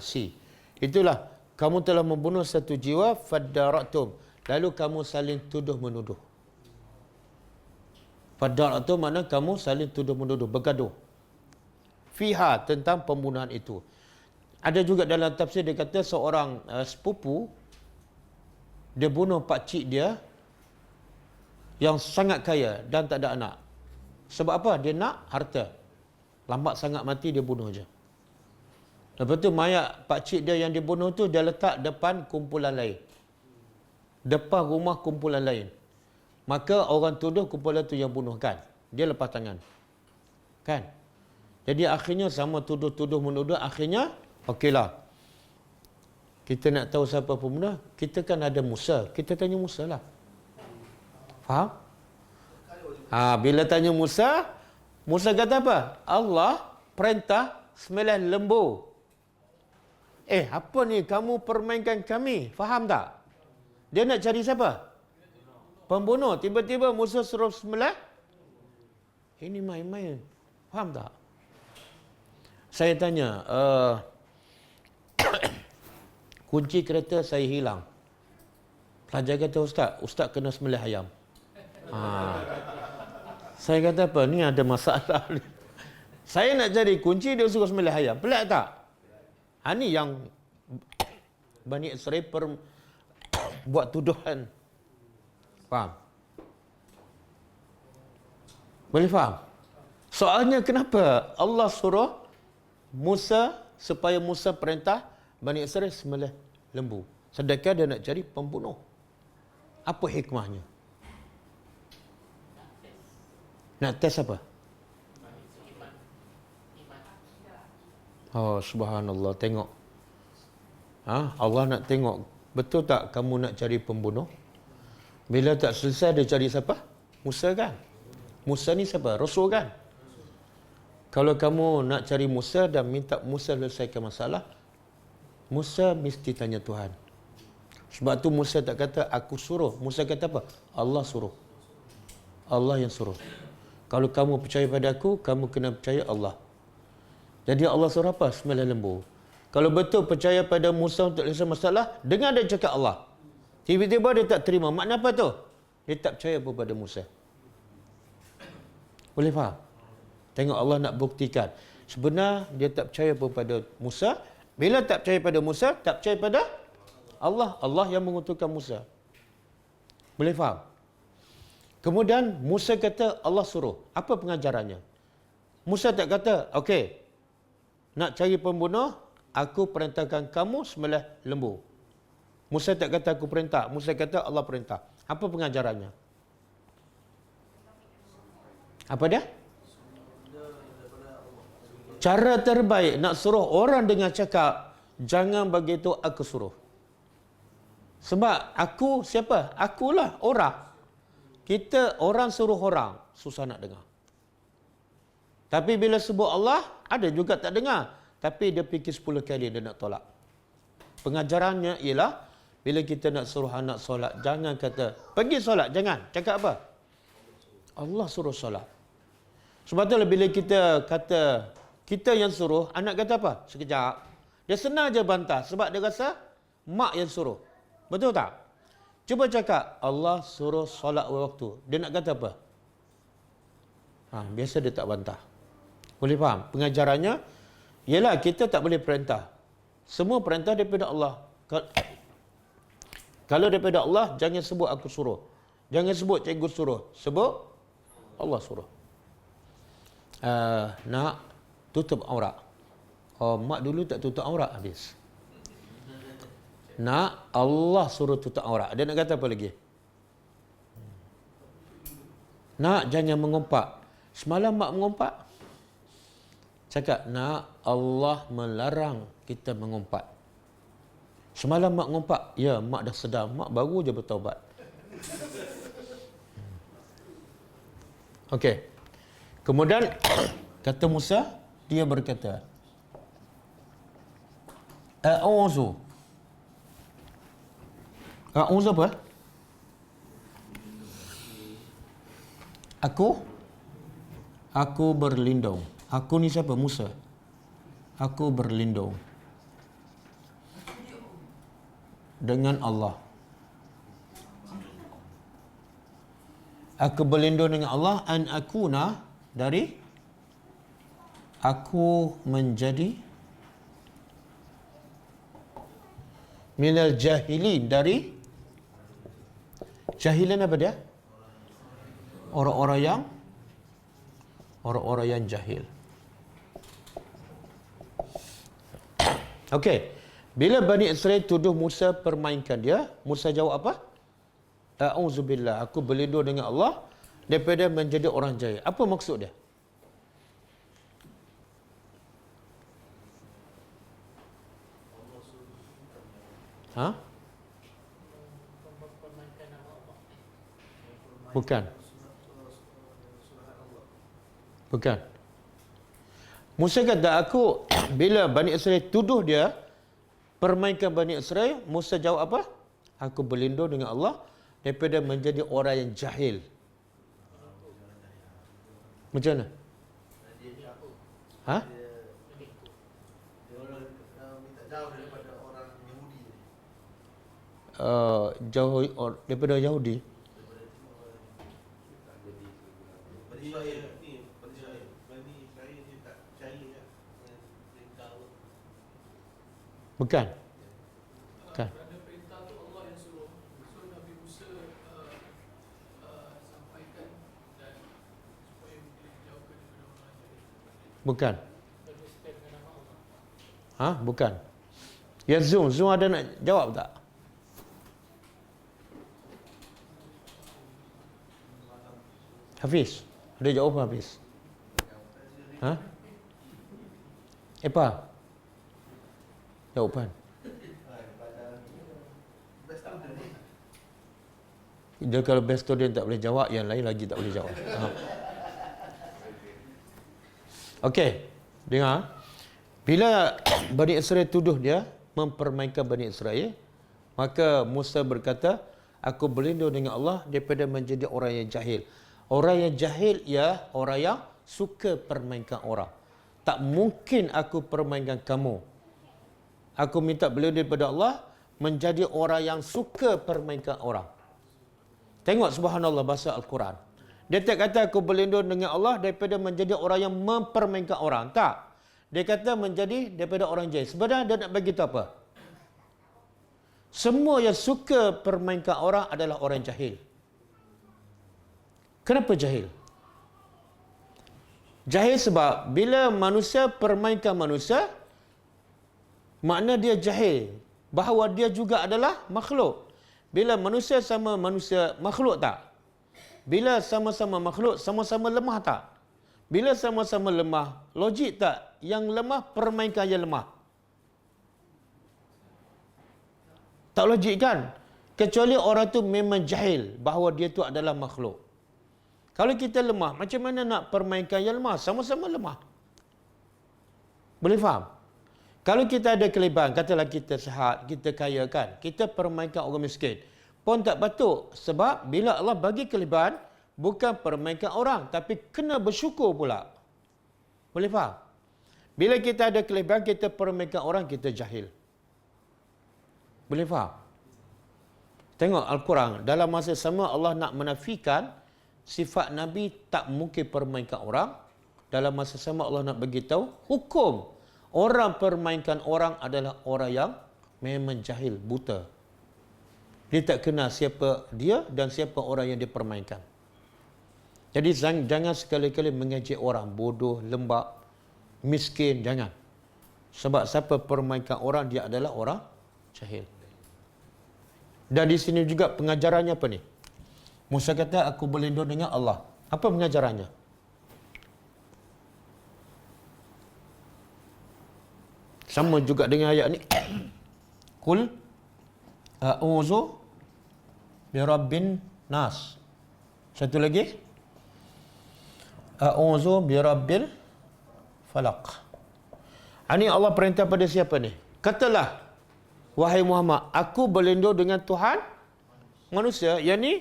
C. Itulah, kamu telah membunuh satu jiwa, fadara'tum, lalu kamu saling tuduh menuduh. Fadara'tum makna kamu saling tuduh menuduh, bergaduh. Fiha, tentang pembunuhan itu. Ada juga dalam tafsir dia kata seorang sepupu dia bunuh pakcik dia yang sangat kaya dan tak ada anak. Sebab apa? Dia nak harta. Lambat sangat mati, dia bunuh je. Lepas tu mayat pakcik dia yang dibunuh tu dia letak depan kumpulan lain. Depan rumah kumpulan lain. Maka orang tuduh kumpulan tu yang bunuh kan. Dia lepas tangan. Kan? Jadi akhirnya sama tuduh-tuduh menuduh, akhirnya okeylah. Kita nak tahu siapa pembunuh, kita kan ada Musa. Kita tanya Musa lah. Faham? Bila tanya Musa, Musa kata apa? Allah perintah sembelih lembu. Apa ni? Kamu permainkan kami. Faham tak? Dia nak cari siapa? Pembunuh. Tiba-tiba Musa suruh sembelih. Ini main-main. Faham tak? Saya tanya, kunci kereta saya hilang. Pelajar kata, Ustaz kena sembelih ayam. Saya kata apa? Ni ada masalah. Saya nak cari kunci, dia suruh sembelih ayam. Pelik tak? Ini yang Bani Israel buat tuduhan. Faham? Boleh faham? Soalnya kenapa Allah suruh Musa supaya Musa perintah Bani Israel sembelih lembu, sedangkan dia nak cari pembunuh? Apa hikmahnya? Nak tes apa? Oh, subhanallah, tengok. Allah nak tengok, betul tak kamu nak cari pembunuh? Bila tak selesai, dia cari siapa? Musa kan? Musa ni siapa? Rasul kan? Kalau kamu nak cari Musa dan minta Musa selesaikan masalah, Musa mesti tanya Tuhan. Sebab tu Musa tak kata aku suruh. Musa kata apa? Allah suruh. Allah yang suruh. Kalau kamu percaya pada aku, kamu kena percaya Allah. Jadi Allah suruh apa? Sembelih lembu. Kalau betul percaya pada Musa untuk selesai masalah, dengar dia cakap Allah. Tiba-tiba dia tak terima. Makna apa tu? Dia tak percaya kepada Musa. Boleh faham? Tengok Allah nak buktikan. Sebenarnya dia tak percaya kepada Musa. Bila tak percaya pada Musa, tak percaya pada Allah. Allah yang mengutuskan Musa. Boleh faham? Kemudian Musa kata Allah suruh. Apa pengajarannya? Musa tak kata, okey, nak cari pembunuh, aku perintahkan kamu sembelih lembu. Musa tak kata aku perintah. Musa kata Allah perintah. Apa pengajarannya? Apa dia? Cara terbaik nak suruh orang dengan cakap, jangan begitu aku suruh. Sebab aku siapa? Akulah orang. Kita orang suruh orang, susah nak dengar. Tapi bila sebut Allah, ada juga tak dengar. Tapi dia fikir 10 kali dia nak tolak. Pengajarannya ialah, bila kita nak suruh anak solat, jangan kata, pergi solat, jangan. Cakap apa? Allah suruh solat. Sebab itulah bila kita kata, kita yang suruh, anak kata apa? Sekejap. Dia senang je bantah sebab dia rasa mak yang suruh. Betul tak? Cuba cakap, Allah suruh solat waktu. Dia nak kata apa? Biasa dia tak bantah. Boleh faham? Pengajarannya, ialah kita tak boleh perintah. Semua perintah daripada Allah. Kalau daripada Allah, jangan sebut aku suruh. Jangan sebut cikgu suruh. Sebut Allah suruh. Nak tutup aurat. Mak dulu tak tutup aurat habis. Nak Allah suruh tutup aurat. Dia nak kata apa lagi? Nak jangan mengumpat. Semalam mak mengumpat. Cakap, nak Allah melarang kita mengumpat. Semalam mak mengumpat. Ya, mak dah sedar. Mak baru je bertaubat. Okey. Kemudian kata Musa, dia berkata, A'udzu apa? Aku berlindung. Aku ni siapa? Musa. Aku berlindung dengan Allah. Aku berlindung dengan Allah an akuna, dari aku menjadi minal jahilin, dari jahilin apa dia? Orang-orang yang jahil. Okey. Bila Bani Israel tuduh Musa permainkan dia, Musa jawab apa? A'udzubillah, aku berlindung dengan Allah daripada menjadi orang jahil. Apa maksud dia? Bukan. Musa kata, aku bila Bani Israel tuduh dia permainkan Bani Israel, Musa jawab apa? Aku berlindung dengan Allah daripada menjadi orang yang jahil. Macam mana? Jauh daripada Yahudi. Bukan. Bukan. Bukan. Bukan. Ya Zoom ada nak jawab tak? Hafiz, ada jawapan Hafiz? Apa? Jawapan. Dia kalau best student tak boleh jawab, yang lain lagi tak boleh jawab. Okey, dengar. Bila Bani Israel tuduh dia mempermainkan Bani Israel, maka Musa berkata, aku berlindung dengan Allah daripada menjadi orang yang jahil. Orang yang jahil ia orang yang suka permainkan orang. Tak mungkin aku permainkan kamu. Aku minta berlindung daripada Allah menjadi orang yang suka permainkan orang. Tengok subhanallah bahasa Al-Quran. Dia tak kata aku berlindung dengan Allah daripada menjadi orang yang mempermainkan orang. Tak. Dia kata menjadi daripada orang jahil. Sebenarnya dia nak bagi tahu apa? Semua yang suka permainkan orang adalah orang jahil. Kenapa jahil? Jahil sebab bila manusia permainkan manusia, makna dia jahil. Bahawa dia juga adalah makhluk. Bila manusia sama manusia, makhluk tak? Bila sama-sama makhluk, sama-sama lemah tak? Bila sama-sama lemah, logik tak? Yang lemah permainkan yang lemah. Tak logik kan? Kecuali orang tu memang jahil bahawa dia tu adalah makhluk. Kalau kita lemah, macam mana nak permainkan yang lemah? Sama-sama lemah. Boleh faham? Kalau kita ada kelebihan, katalah kita sihat, kita kaya kan, kita permainkan orang miskin. Pun tak patut. Sebab bila Allah bagi kelebihan, bukan permainkan orang, tapi kena bersyukur pula. Boleh faham? Bila kita ada kelebihan, kita permainkan orang, kita jahil. Boleh faham? Tengok Al-Quran. Dalam masa sama Allah nak menafikan sifat Nabi tak mungkin permainkan orang. Dalam masa sama Allah nak beritahu hukum orang permainkan orang adalah orang yang memang jahil, buta. Dia tak kenal siapa dia dan siapa orang yang dipermainkan. Jadi jangan sekali-kali mengejek orang bodoh, lembab, miskin, jangan. Sebab siapa permainkan orang, dia adalah orang jahil. Dan di sini juga pengajarannya apa ni? Musa kata, aku berlindung dengan Allah. Apa pengajarannya? Sama juga dengan ayat ni. Qul a'udzu birabbin nas. Satu lagi. A'udzu birabbil falaq. Ini Allah perintah pada siapa ni? Katalah, wahai Muhammad, aku berlindung dengan Tuhan manusia. Yang ni,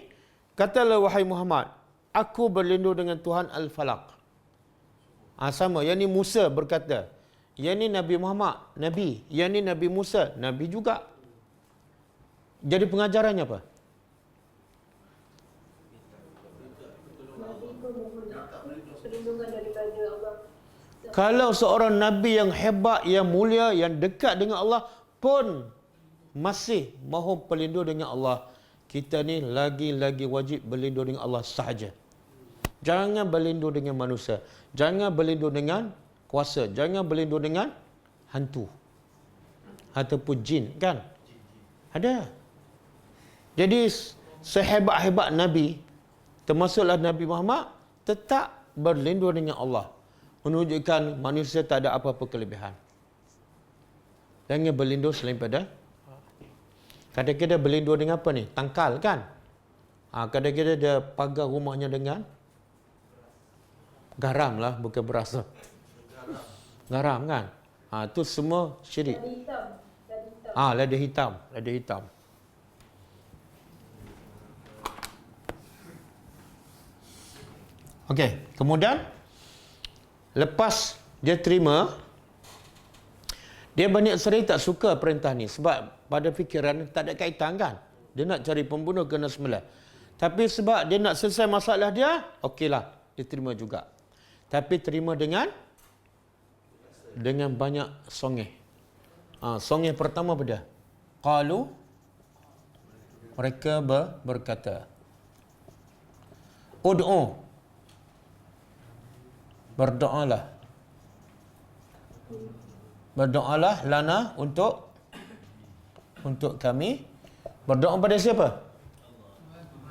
katalah wahai Muhammad, aku berlindung dengan Tuhan Al-Falaq. Sama. Yang ni Musa berkata. Yang ni Nabi Muhammad, Nabi. Yang ni Nabi Musa, Nabi juga. Jadi pengajarannya apa? Kalau seorang Nabi yang hebat, yang mulia, yang dekat dengan Allah pun masih mohon pelindung dengan Allah, kita ni lagi-lagi wajib berlindung dengan Allah sahaja. Jangan berlindung dengan manusia. Jangan berlindung dengan kuasa. Jangan berlindung dengan hantu. Ataupun jin, kan? Ada. Jadi, sehebat-hebat Nabi, termasuklah Nabi Muhammad, tetap berlindung dengan Allah. Menunjukkan manusia tak ada apa-apa kelebihan. Jangan berlindung selain pada. Kadang-kadang berlindung dengan apa ni? Tangkal, kan? Kadang-kadang dia pagar rumahnya dengan garam lah, bukan beras. Garam, kan? Itu semua syirik. Lada hitam. Lada hitam. Okey, kemudian lepas dia terima, dia Bani Israel tak suka perintah ni sebab pada fikiran tak ada kaitan, kan? Dia nak cari pembunuh kena sembelih. Tapi sebab dia nak selesai masalah dia, okeylah, dia terima juga. Tapi terima dengan banyak songeh. Song yang pertama apa dia? Qalu, mereka berkata. Ud'u, berdoalah. Berdoalah lana untuk kami. Berdoa pada siapa?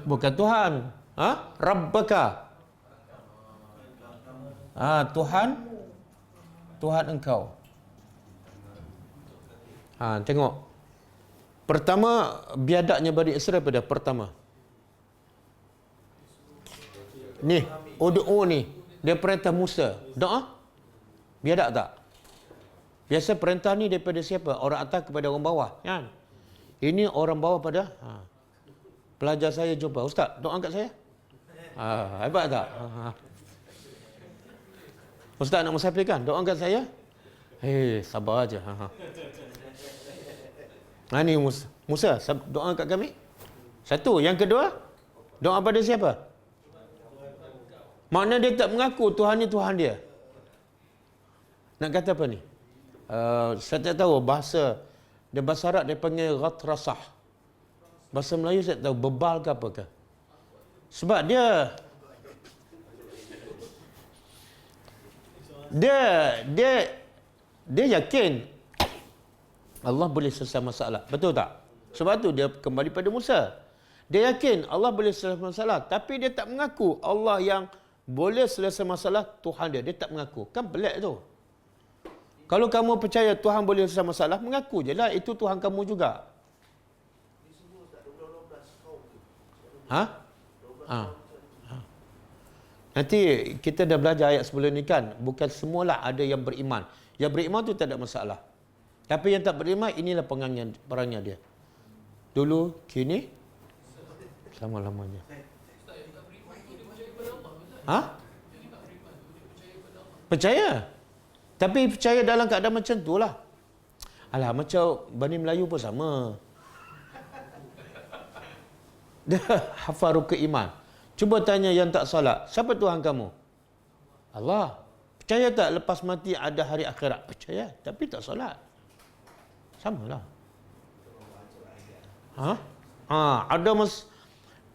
Bukan Tuhan. Rabbaka. Tuhan engkau. Tengok. Pertama, biadaknya Bani Israel pada pertama. Ni, ud'u ni. Dia perintah Musa. Doa? Biadak tak? Biasa perintah ni daripada siapa? Orang atas kepada orang bawah. Kan? Ini orang bawah pada pelajar saya jumpa. Ustaz, doa kat saya. Hebat tak? Ustaz nak musafir kan? Doa kat saya. Sabar aja. Ni Musa, doa kat kami. Satu. Yang kedua, doa pada siapa? Makna dia tak mengaku Tuhan ni Tuhan dia. Nak kata apa ni? Saya tak tahu bahasa Arab dia panggil ghatrasah. Bahasa Melayu saya tak tahu bebal ke apa ke. Sebab dia yakin Allah boleh selesai masalah. Betul tak? Sebab tu dia kembali pada Musa. Dia yakin Allah boleh selesai masalah, tapi dia tak mengaku Allah yang boleh selesai masalah Tuhan dia. Dia tak mengaku. Kan pelik tu. Kalau kamu percaya Tuhan boleh selesai masalah, mengaku je lah itu Tuhan kamu juga. Nanti kita dah belajar ayat sebelum ni kan. Bukan semualah ada yang beriman. Yang beriman tu tak ada masalah. Tapi yang tak beriman, inilah perangnya dia. Dulu, kini, selama-lamanya. Percaya. Tapi percaya dalam keadaan macam tu lah. Alah, macam Bani Melayu pun sama. Dia hafal rukun iman. Cuba tanya yang tak solat, siapa Tuhan kamu? Allah. Percaya tak lepas mati ada hari akhirat? Percaya, tapi tak solat. Samalah.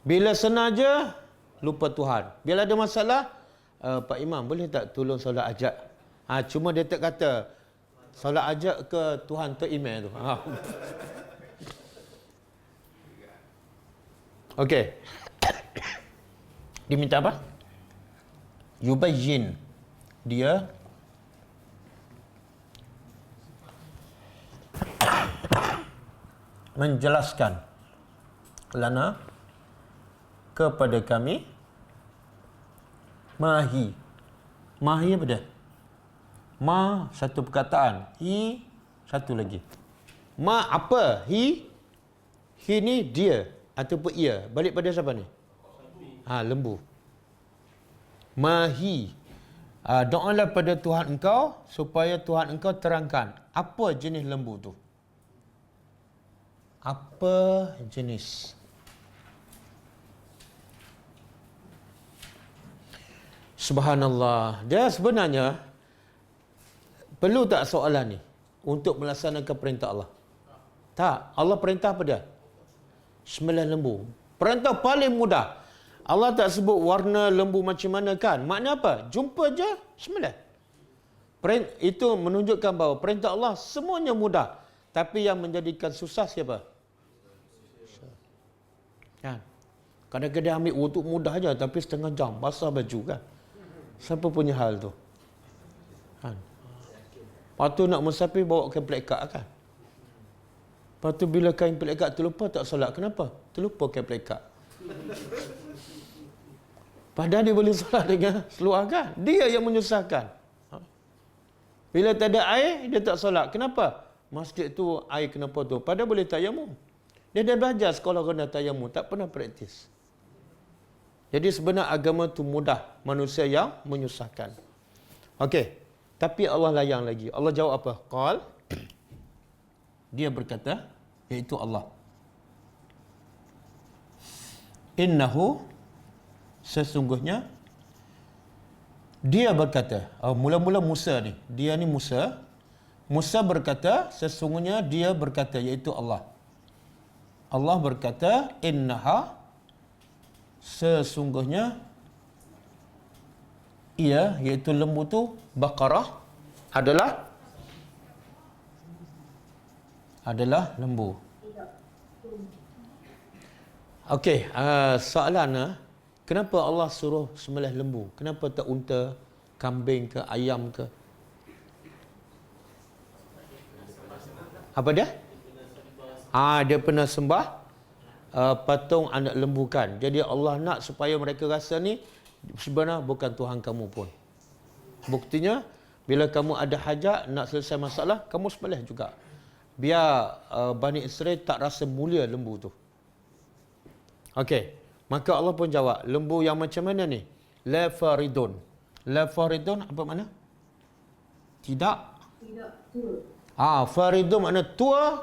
Bila senaja lupa Tuhan. Bila ada masalah, Pak Imam boleh tak tolong solat ajak? Cuma dia tak kata solat ajak ke Tuhan tu email tu. Okey. Dia minta apa? Yubayyin. Dia menjelaskan lana kepada kami mahi apa dia? Ma satu perkataan, hi satu lagi. Ma apa? Hi ni dia ataupun ia. Balik pada siapa ni? Lembu. Mahi. Doalah pada Tuhan engkau supaya Tuhan engkau terangkan apa jenis lembu tu. Apa jenis? Subhanallah. Dia sebenarnya perlu tak soalan ni untuk melaksanakan perintah Allah? Tak. Allah perintah apa dia? Sembelih lembu. Perintah paling mudah. Allah tak sebut warna lembu macam mana kan? Makna apa? Jumpa je, sembelih. Itu menunjukkan bahawa perintah Allah semuanya mudah. Tapi yang menjadikan susah siapa? Kan? Kadang-kadang ambil wuduk mudah je tapi setengah jam basah baju kan. Siapa punya hal tu? Kan? Lepas tu nak musafir bawa kain pelekat kan? Lepas tu bila kain pelekat terlupa tak solat. Kenapa? Terlupa kain pelekat. Padahal dia boleh solat dengan seluar kan? Dia yang menyusahkan. Bila tak ada air, dia tak solat. Kenapa? Masjid tu air kenapa tu? Padahal boleh tayamum. Dia dah belajar sekolah rendah tayamum. Tak pernah praktis. Jadi sebenarnya agama tu mudah. Manusia yang menyusahkan. Okey. Tapi Allah layang lagi. Allah jawab apa? Qal. Dia berkata, iaitu Allah. Innahu, sesungguhnya, dia berkata, mula-mula Musa ni. Dia ni Musa. Musa berkata, sesungguhnya dia berkata, iaitu Allah. Allah berkata, innaha, sesungguhnya ia, iaitu lembu tu, baqarah, adalah lembu. Okey, soalan, kenapa Allah suruh sembelih lembu? Kenapa tak unta, kambing ke, ayam ke? Apa dia? Dia pernah sembah patung anak lembu kan. Jadi Allah nak supaya mereka rasa ni sebenarnya bukan Tuhan kamu pun. Buktinya, bila kamu ada hajat, nak selesai masalah, kamu sembelih juga. Biar Bani Israel tak rasa mulia lembu tu. Okey, maka Allah pun jawab, lembu yang macam mana ni? La faridun. La faridun apa makna? Tidak tua. Faridun makna tua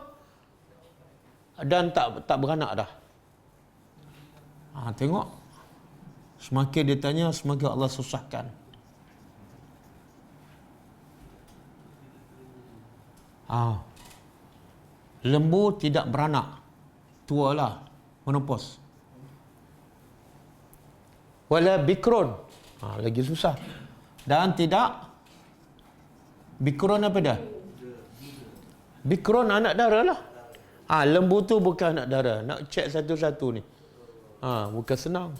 dan tak beranak dah. Tengok. Semakin dia tanya, semakin Allah susahkan. Lembu tidak beranak. Tua lah. Menopause. Wala bikrun. Lagi susah. Dan tidak. Bikrun apa dah? Bikrun anak dara lah. Lembu tu bukan anak dara. Nak cek satu-satu ni. Bukan senang.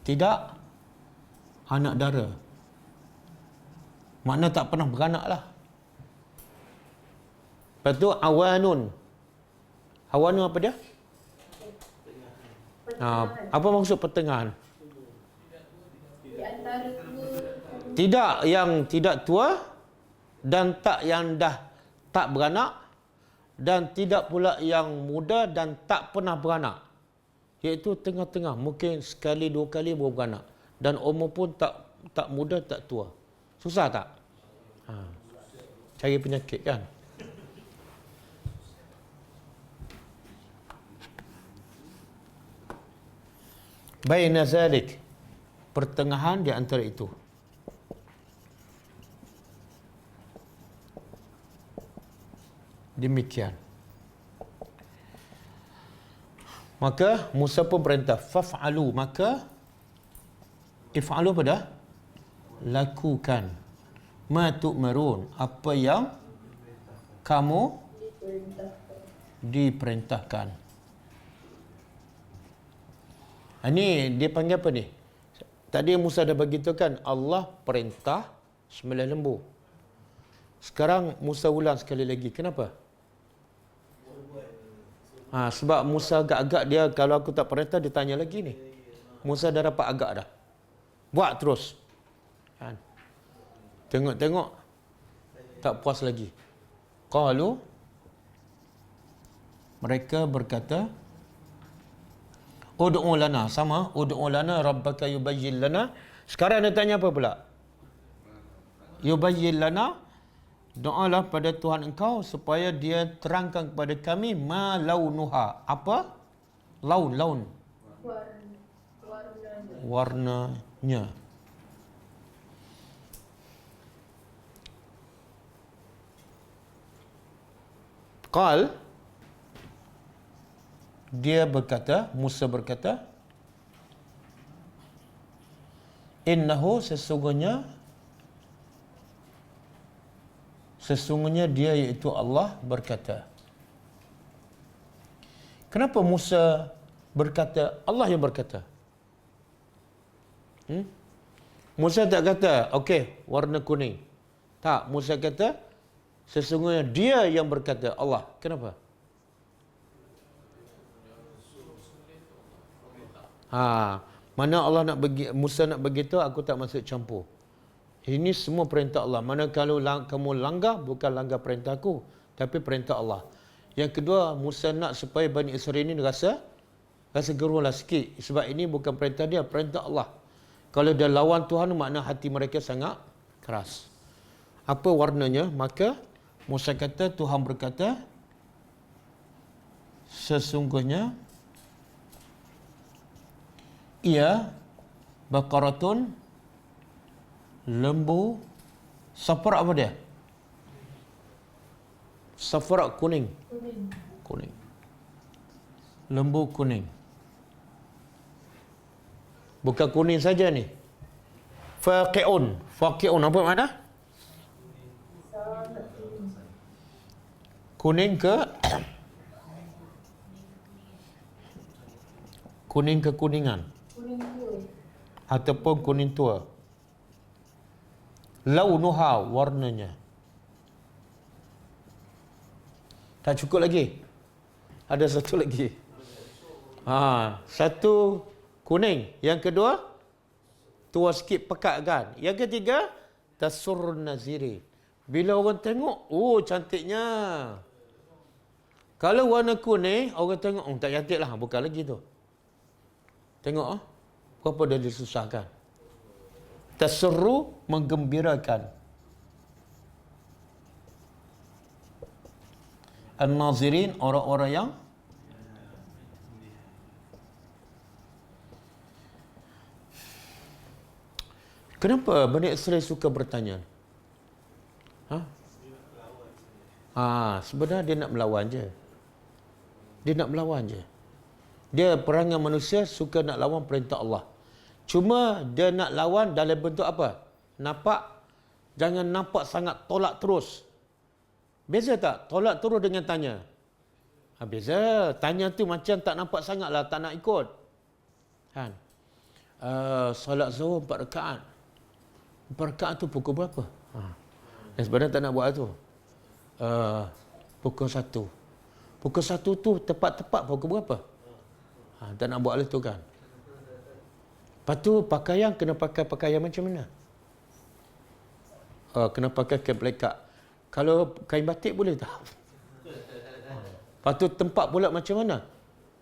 Tidak anak dara. Makna tak pernah beranak lah. Lepas tu awanun. Awanun apa dia? Apa maksud pertengahan? Tidak yang tidak tua dan tak yang dah tak beranak dan tidak pula yang muda dan tak pernah beranak. Iaitu tengah-tengah, mungkin sekali dua kali baru beranak dan umur pun tak muda tak tua. Susah tak? Cari penyakit kan? Baina zalik, pertengahan di antara itu. Demikian. Maka Musa pun perintah, faf'alu, maka if'alu apa dah? Lakukan. Ma tu'marun, apa yang kamu diperintahkan. Ini dia panggil apa ni? Tadi Musa dah beritahu kan, Allah perintah sembelih lembu. Sekarang Musa ulang sekali lagi. Kenapa? Sebab Musa agak-agak dia, kalau aku tak perintah, dia tanya lagi ni. Musa dah dapat agak dah. Buat terus. Kan? Tengok-tengok, tak puas lagi. Qalu, mereka berkata, ud'u lana, sama, ud'u lana rabbaka yubayyin lana. Sekarang dia tanya apa pula? Yubayyin lana, doalah pada Tuhan engkau supaya dia terangkan kepada kami ma launuha. Apa? Laun. Warnanya. Qal, dia berkata, Musa berkata, innahu, sesungguhnya dia, iaitu Allah, berkata. Kenapa Musa berkata, Allah yang berkata? Musa tak kata, okey, warna kuning. Tak, Musa kata, sesungguhnya dia yang berkata, Allah. Kenapa? Mana Allah nak Musa nak begitu, aku tak masuk campur. Ini semua perintah Allah. Mana kalau kamu langgar, bukan langgar perintah aku, tapi perintah Allah. Yang kedua, Musa nak supaya Bani Israel ini rasa gerulah sikit. Sebab ini bukan perintah dia, perintah Allah. Kalau dia lawan Tuhan, makna hati mereka sangat keras. Apa warnanya? Maka Musa kata, Tuhan berkata, sesungguhnya ia baqaratun, lembu, safar apa dia? Safra kuning. Kuning. Lembu kuning. Bukan kuning saja ni. Faqi'un. Faqi'un apa makna? Kuning ke kuning kekuningan. Ataupun kuning tua. Launuha, warnanya. Tak cukup lagi. Ada satu lagi. Satu kuning. Yang kedua, tua sikit pekat kan. Yang ketiga, tasurrun nazirin. Bila orang tengok, oh cantiknya. Kalau warna kuning, orang tengok, oh tak cantik lah. Bukan lagi tu. Tengok, berapa dah disusahkan. Tasurru, menggembirakan. An-nazirin, orang-orang yang kenapa Bani Israel suka bertanya? Sebenarnya dia nak melawan je. Dia nak melawan je. Dia perangai manusia suka nak lawan perintah Allah. Cuma dia nak lawan dalam bentuk apa? Nampak? Jangan nampak sangat tolak terus. Beza tak? Tolak terus dengan tanya. Beza. Tanya tu macam tak nampak sangat lah, tak nak ikut. Kan? Solat zuhur 4 rakaat. 4 rakaat tu pukul berapa? Dan sebenarnya tak nak buat tu. Pukul 1. Pukul 1 tu tepat-tepat pukul berapa? Tak nak buat tu kan. Lepas tu pakaian kena pakai pakaian macam mana? Kena pakai kain pelekat. Kalau kain batik boleh tak? Lepas tu tempat pula macam mana?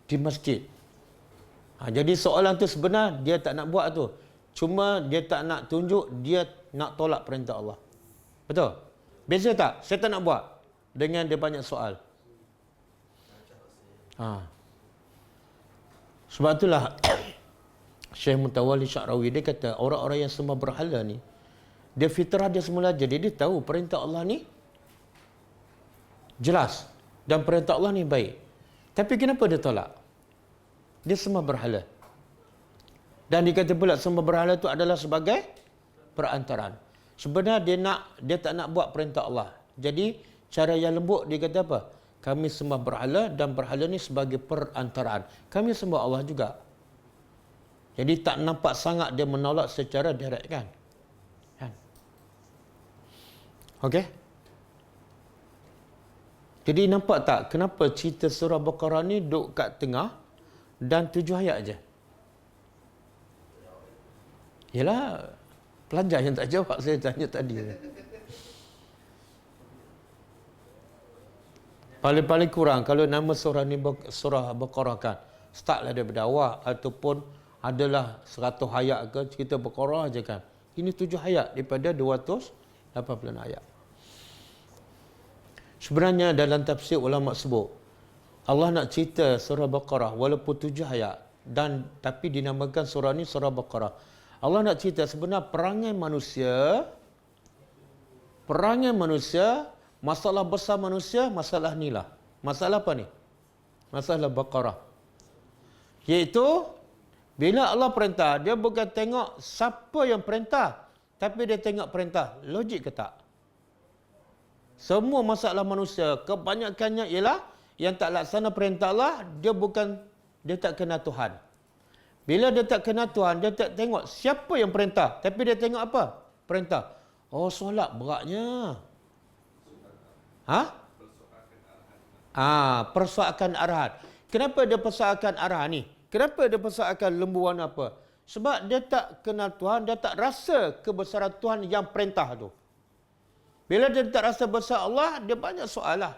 Di masjid. Jadi soalan tu sebenar dia tak nak buat tu. Cuma dia tak nak tunjuk dia nak tolak perintah Allah. Betul? Beza tak? Saya tak nak buat. Dengan dia banyak soal. Sebab itulah Syekh Mutawalli Sya'rawi dia kata orang-orang yang sembah berhala ni, dia fitrah dia semula jadi dia tahu perintah Allah ni jelas dan perintah Allah ni baik. Tapi kenapa dia tolak? Dia sembah berhala. Dan dikata pula sembah berhala itu adalah sebagai perantaraan. Sebenarnya dia tak nak buat perintah Allah. Jadi cara yang lembut dia kata apa? Kami sembah berhala dan berhala ni sebagai perantaraan. Kami sembah Allah juga. Jadi tak nampak sangat dia menolak secara direct kan? Okey? Jadi nampak tak kenapa cerita surah Baqarah ni duduk kat tengah dan 7 ayat je? Yalah, pelajar yang tak jawab saya tanya tadi. Paling-paling kurang kalau nama surah ni surah Baqarah kan, startlah daripada awal ataupun adalah 100 ayat ke cerita Baqarah aja kan. Ini 7 ayat daripada 280 ayat. Sebenarnya dalam tafsir ulama sebut Allah nak cerita surah Baqarah walaupun 7 ayat dan tapi dinamakan surah ni surah Baqarah. Allah nak cerita sebenarnya perangai manusia, masalah besar manusia, masalah ni lah. Masalah apa ni? Masalah Baqarah. Iaitu bila Allah perintah, dia bukan tengok siapa yang perintah, tapi dia tengok perintah. Logik ke tak? Semua masalah manusia, kebanyakannya ialah yang tak laksana perintah Allah, dia tak kenal Tuhan. Bila dia tak kenal Tuhan, dia tak tengok siapa yang perintah, tapi dia tengok apa? Perintah. Oh, solat beratnya. Persoalkan arahan. Kenapa dia persoalkan arahan ni? Kenapa dia persoalkan lembu warna apa? Sebab dia tak kenal Tuhan, dia tak rasa kebesaran Tuhan yang perintah tu. Bila dia tak rasa besar Allah, dia banyak soalah.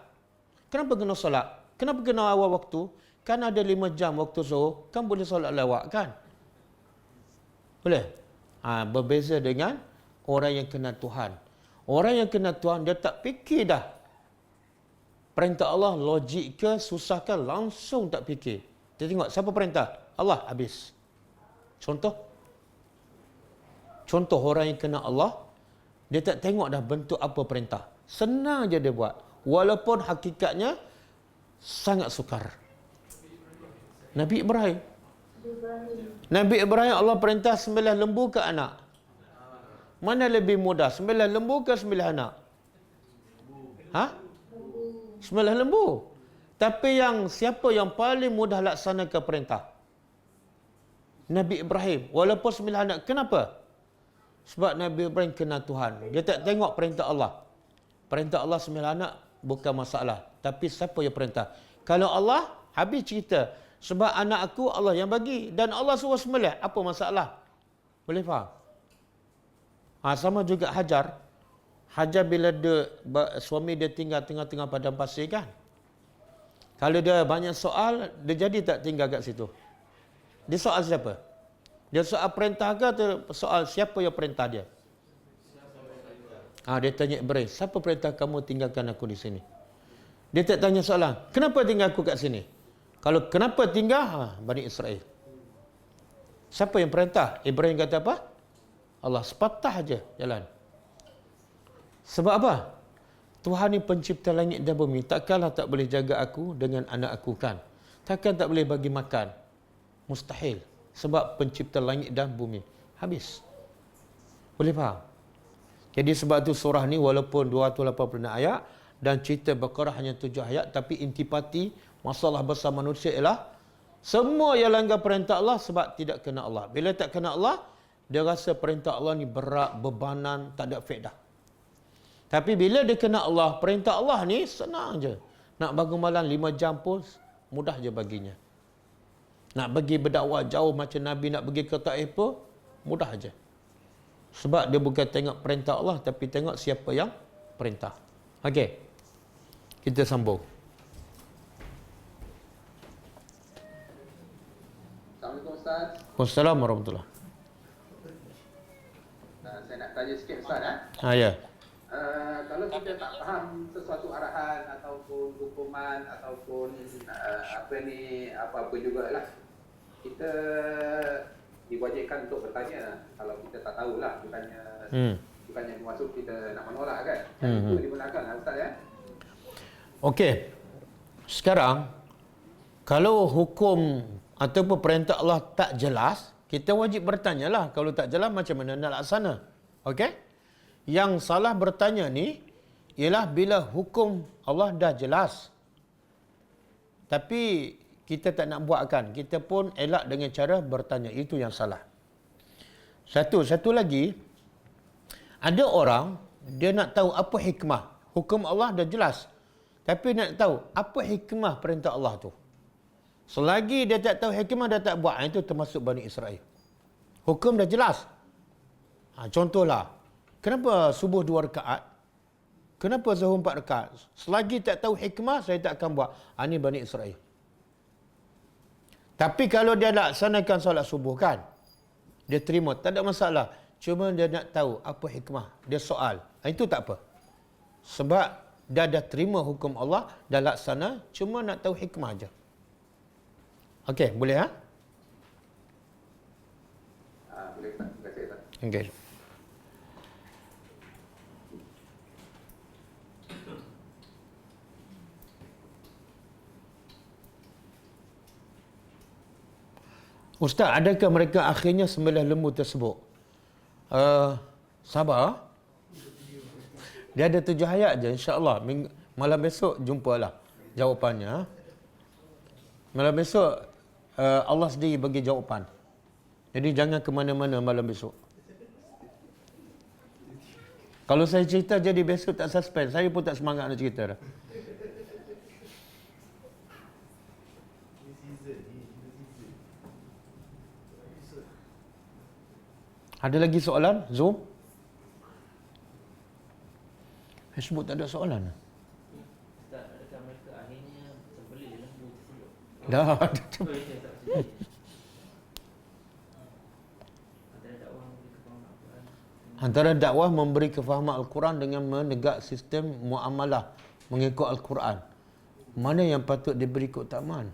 Kenapa kena solat? Kenapa kena awal waktu? Kan ada 5 jam waktu zuhur, kan boleh solat lewat kan? Boleh? Berbeza dengan orang yang kenal Tuhan. Orang yang kenal Tuhan, dia tak fikir dah. Perintah Allah logik ke, susah ke, langsung tak fikir. Dia tengok, siapa perintah? Allah, habis. Contoh orang yang kenal Allah, dia tak tengok dah bentuk apa perintah. Senang je dia buat. walaupun hakikatnya sangat sukar. Nabi Ibrahim. Nabi Ibrahim Allah perintah sembelih lembu ke anak. Mana lebih mudah, sembelih lembu ke sembelih anak? Sembelih lembu. Tapi siapa yang paling mudah laksanakan perintah? Nabi Ibrahim. Walaupun sembelih anak. Kenapa? Sebab Nabi Ibrahim kenal Tuhan. Dia tak tengok perintah Allah. Perintah Allah sembelih anak bukan masalah. Tapi siapa yang perintah? Kalau Allah, habis cerita. Sebab anak aku Allah yang bagi. Dan Allah suruh sembelih. Apa masalah? Boleh faham? Sama juga Hajar. Hajar bila suami dia tinggal tengah-tengah padang pasir kan? Kalau dia banyak soal, dia jadi tak tinggal kat situ. Dia soal siapa? Dia soal perintah ke atau soal siapa yang perintah dia? Dia tanya Ibrahim, siapa perintah kamu tinggalkan aku di sini? Dia tak tanya soalan, kenapa tinggal aku kat sini? Kalau kenapa tinggal, Bani Israel. Siapa yang perintah? Ibrahim kata apa? Allah, sepatah aja jalan. Sebab apa? Tuhan ni pencipta langit dan bumi. Takkanlah tak boleh jaga aku dengan anak aku kan? Takkan tak boleh bagi makan? Mustahil. Sebab pencipta langit dan bumi. Habis. Boleh faham? Jadi sebab tu surah ni walaupun 286 ayat dan cerita Baqarah hanya 7 ayat, tapi intipati masalah besar manusia ialah semua yang langgar perintah Allah sebab tidak kena Allah. Bila tak kena Allah, dia rasa perintah Allah ni berat, bebanan, tak ada faedah. Tapi bila dia kena Allah, perintah Allah ni senang je. Nak bangun malam 5 jam pun mudah je baginya. Nak pergi berdakwah jauh macam Nabi nak pergi ke Taif pun mudah je. Sebab dia bukan tengok perintah Allah, tapi tengok siapa yang perintah. Okey. Kita sambung. Assalamualaikum Ustaz. Wassalamualaikum warahmatullahi. Saya nak tanya sikit Ustaz Ya. Kalau kita tak faham sesuatu arahan ataupun hukuman ataupun apa-apa jugalah, kita diwajibkan untuk bertanya kalau kita tak tahulah, bukannya bermaksud kita nak menolak kan. Itu dibenarkan Ustaz ya. Okey. Sekarang kalau hukum ataupun perintah Allah tak jelas, kita wajib bertanyalah. Kalau tak jelas macam mana nak laksana? Okey? Yang salah bertanya ni ialah bila hukum Allah dah jelas. Tapi kita tak nak buatkan. Kita pun elak dengan cara bertanya. Itu yang salah. Satu lagi, ada orang dia nak tahu apa hikmah. Hukum Allah dah jelas. Tapi nak tahu apa hikmah perintah Allah tu. Selagi dia tak tahu hikmah, dia tak buat. Itu termasuk Bani Israel. Hukum dah jelas. Contohlah, kenapa subuh 2 rakaat? Kenapa zuhur 4 rakaat? Selagi tak tahu hikmah, saya tak akan buat. Ini Bani Israel. Tapi kalau dia laksanakan solat subuh kan, dia terima, tak ada masalah. Cuma dia nak tahu apa hikmah. Dia soal. Itu tak apa. Sebab dia dah terima hukum Allah, dah laksana, cuma nak tahu hikmah aja. Okey, boleh ha? Boleh tak? Terima kasih Ustaz. Okey. Ustaz, adakah mereka akhirnya sembelih lembu tersebut? Sabar. Dia ada 7 ayat je, insya-Allah. Malam besok jumpalah jawapannya. Malam besok Allah sendiri bagi jawapan. Jadi jangan ke mana-mana malam besok. Kalau saya cerita jadi besok tak suspense, saya pun tak semangat nak cerita dah. Ada lagi soalan? Zoom? Facebook tak ada soalan. Ustaz, adakah mereka akhirnya sembelih lembu tersebut? Dah. Antara dakwah memberi kefahaman Al-Quran dengan menegak sistem muamalah mengikut Al-Quran. Mana yang patut diberi keutamaan?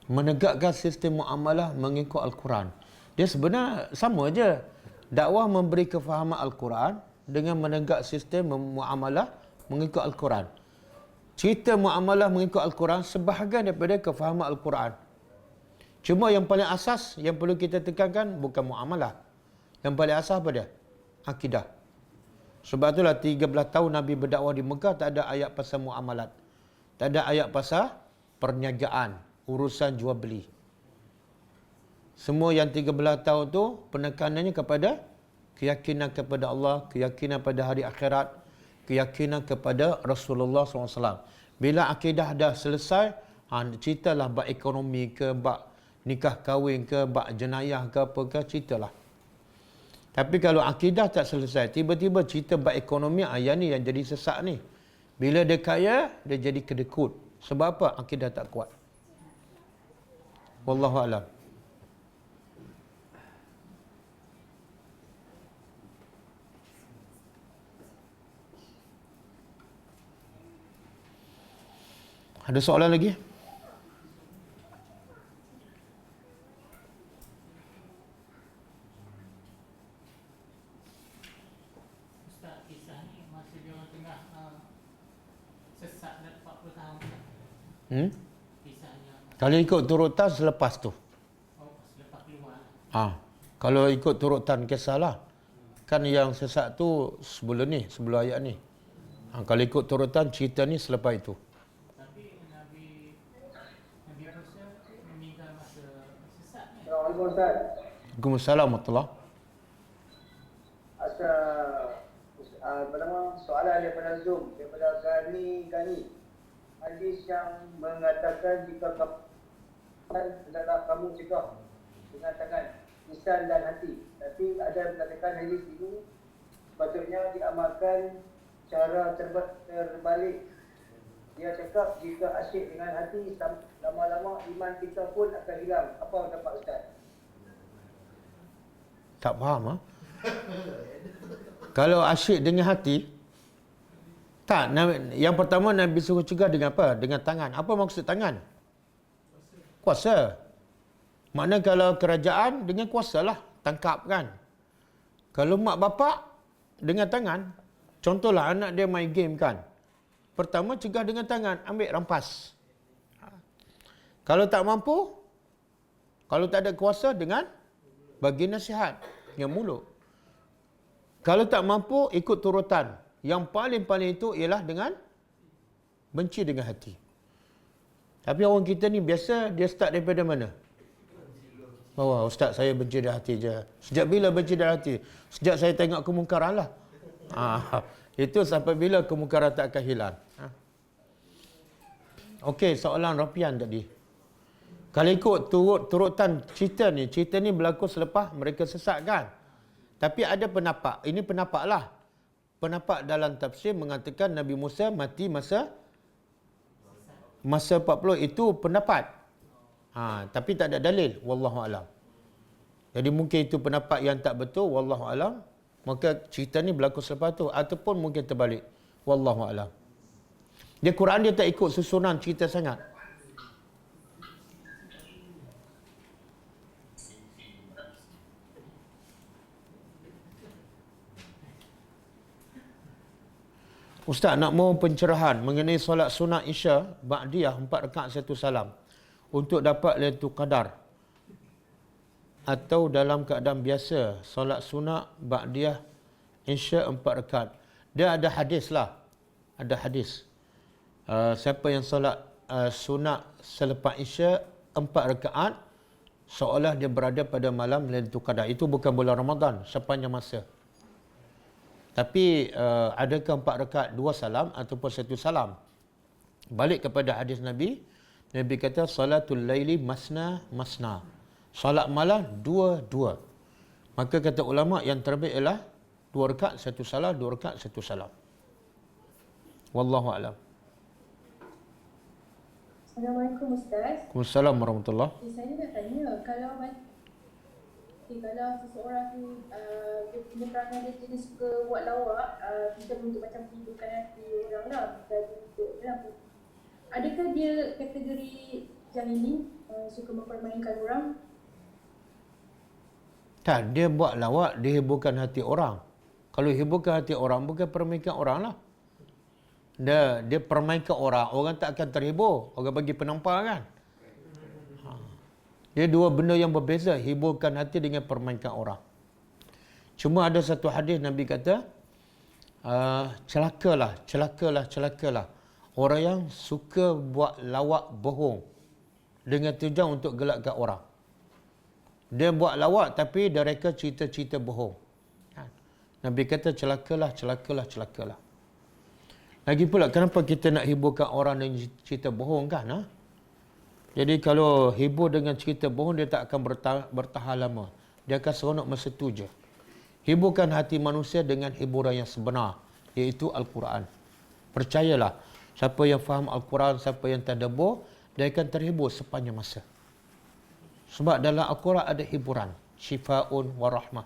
Menegakkan sistem muamalah mengikut Al-Quran. Dia sebenarnya sama aja. Dakwah memberi kefahaman Al-Quran dengan menegak sistem muamalah mengikut Al-Quran. Cerita muamalah mengikut Al-Quran sebahagian daripada kefahaman Al-Quran. Cuma yang paling asas yang perlu kita tekankan bukan muamalah. Yang paling asas apa dia? Akidah. Sebab itulah 13 tahun Nabi berdakwah di Mekah tak ada ayat pasal muamalat. Tak ada ayat pasal perniagaan, urusan jual beli. Semua yang 13 tahun tu penekanannya kepada keyakinan kepada Allah, keyakinan pada hari akhirat, keyakinan kepada Rasulullah SAW. Bila akidah dah selesai, ceritalah bab ekonomi ke, bab nikah kahwin ke, bab jenayah ke apa ke, ceritalah. Tapi kalau akidah tak selesai, tiba-tiba cerita bab ekonomi, yang ni yang jadi sesak ni. Bila dia kaya, dia jadi kedekut. Sebab apa? Akidah tak kuat. Wallahu a'lam. Ada soalan lagi? Ustaz, kisah ni masa dia orang tengah sesat dan 40 tahun. Kisahnya. Kalau ikut turutan selepas tu. Selepas keluar. Kalau ikut turutan kisah lah. Kan yang sesat tu sebelum ni, sebelum ayat ni. Kalau ikut turutan cerita ni selepas itu. Tapi Nabi Musa meninggal masa sesat ni. Assalamualaikum Ustaz. Waalaikumsalam warahmatullahi. Apa nama soalan daripada Zoom daripada Gani. Hadis yang mengatakan jika hendaklah kamu cegah dengan tangan, lisan dan hati. Tapi ada yang mengatakan hadis ini sepatutnya diamalkan cara terbalik. Dia cakap jika asyik dengan hati, lama-lama iman kita pun akan hilang. Apa pendapat Ustaz? Tak faham Kalau asyik dengan hati, tak. Yang pertama Nabi suruh cegah dengan apa? Dengan tangan. Apa maksud tangan? Kuasa. Makna kalau kerajaan dengan kuasa lah, tangkap kan. Kalau mak bapak dengan tangan, contohlah anak dia main game kan. Pertama cegah dengan tangan, ambil rampas. Kalau tak mampu, kalau tak ada kuasa dengan bagi nasihat dengan mulut. Kalau tak mampu, ikut turutan. Yang paling-paling itu ialah dengan benci dengan hati. Tapi orang kita ni biasa, dia start daripada mana? Wah, Ustaz, saya benci dari hati je. Sejak bila benci dari hati? Sejak saya tengok kemungkaran lah. Itu sampai bila kemungkaran tak akan hilang. Okey, soalan Rafian tadi. Kalau ikut turutan cerita ni berlaku selepas mereka sesat kan? Tapi ada pendapat, ini pendapat lah. Pendapat dalam tafsir mengatakan Nabi Musa mati masa 40, itu pendapat. Tapi tak ada dalil, wallahu alam. Jadi mungkin itu pendapat yang tak betul, wallahu alam. Maka cerita ni berlaku selepas tu ataupun mungkin terbalik, wallahu alam. Dia Quran dia tak ikut susunan cerita sangat. Ustaz nak mohon pencerahan mengenai solat sunat Isya Ba'diyah 4 rakaat 1 salam untuk dapat Lailatul Qadar, atau dalam keadaan biasa solat sunat Ba'diyah Isya 4 rakaat. Dia ada hadis lah. Ada hadis. Siapa yang solat sunat selepas Isya 4 rakaat seolah dia berada pada malam Lailatul Qadar. Itu bukan bulan Ramadan, sepanjang masa. Tapi adakah 4 rakaat 2 salam ataupun 1 salam? Balik kepada hadis Nabi, Nabi kata salatul laili masna masna. Salat malam 2-2. Maka kata ulama yang terbaik ialah 2 rakaat 1 salam, 2 rakaat 1 salam. Wallahu a'lam. Assalamualaikum Ustaz. Waalaikumsalam warahmatullahi. Saya nak tanya, kalau seseorang tu dia punya perangai dia jenis suka buat lawak, kita untuk macam hidupkan hati orang lah, bukan untuk berlaku. Adakah dia kategori yang ini suka mempermainkan orang? Tak, dia buat lawak, dia hiburkan hati orang. Kalau hiburkan hati orang, bukan permainkan orang lah. Dia permainkan orang, orang tak akan terhibur. Orang bagi penampak kan. Dia dua benda yang berbeza, hiburkan hati dengan permainkan orang. Cuma ada satu hadis Nabi kata, celakalah orang yang suka buat lawak bohong dengan tujuan untuk gelakkan orang. Dia buat lawak tapi dia reka cerita-cerita bohong. Nabi kata celakalah. Lagi pula kenapa kita nak hiburkan orang dengan cerita bohong kan? Jadi kalau hibur dengan cerita bohong, dia tak akan bertahan lama. Dia akan seronok masa tu je. Hiburkan hati manusia dengan hiburan yang sebenar, iaitu Al-Quran. Percayalah, siapa yang faham Al-Quran, siapa yang tadabbur, dia akan terhibur sepanjang masa. Sebab dalam Al-Quran ada hiburan, syifa'un wa rahmah.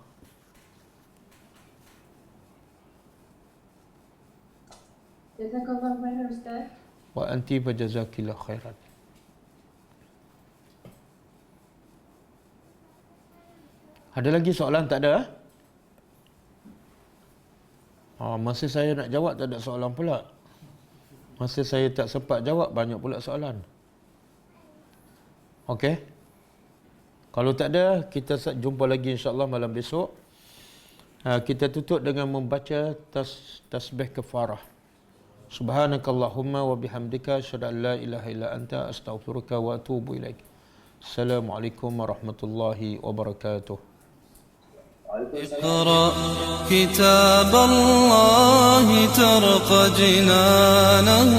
Jazakallah khairan Ustaz. Wa anti fa jazakillah khairan. Ada lagi soalan? Tak ada? Masa saya nak jawab tak ada soalan pula. Masa saya tak sempat jawab, banyak pula soalan. Okey? Kalau tak ada, kita jumpa lagi insya-Allah malam besok. Kita tutup dengan membaca tasbih kafarah. Subhanakallahumma wa bihamdika asyhadu an la ilaha illa anta astaghfiruka wa atubu ilaik. Assalamualaikum warahmatullahi wabarakatuh. اقرأ كتاب الله ترق جنانه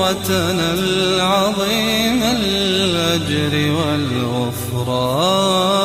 وتنل عظيم الأجر والغفران.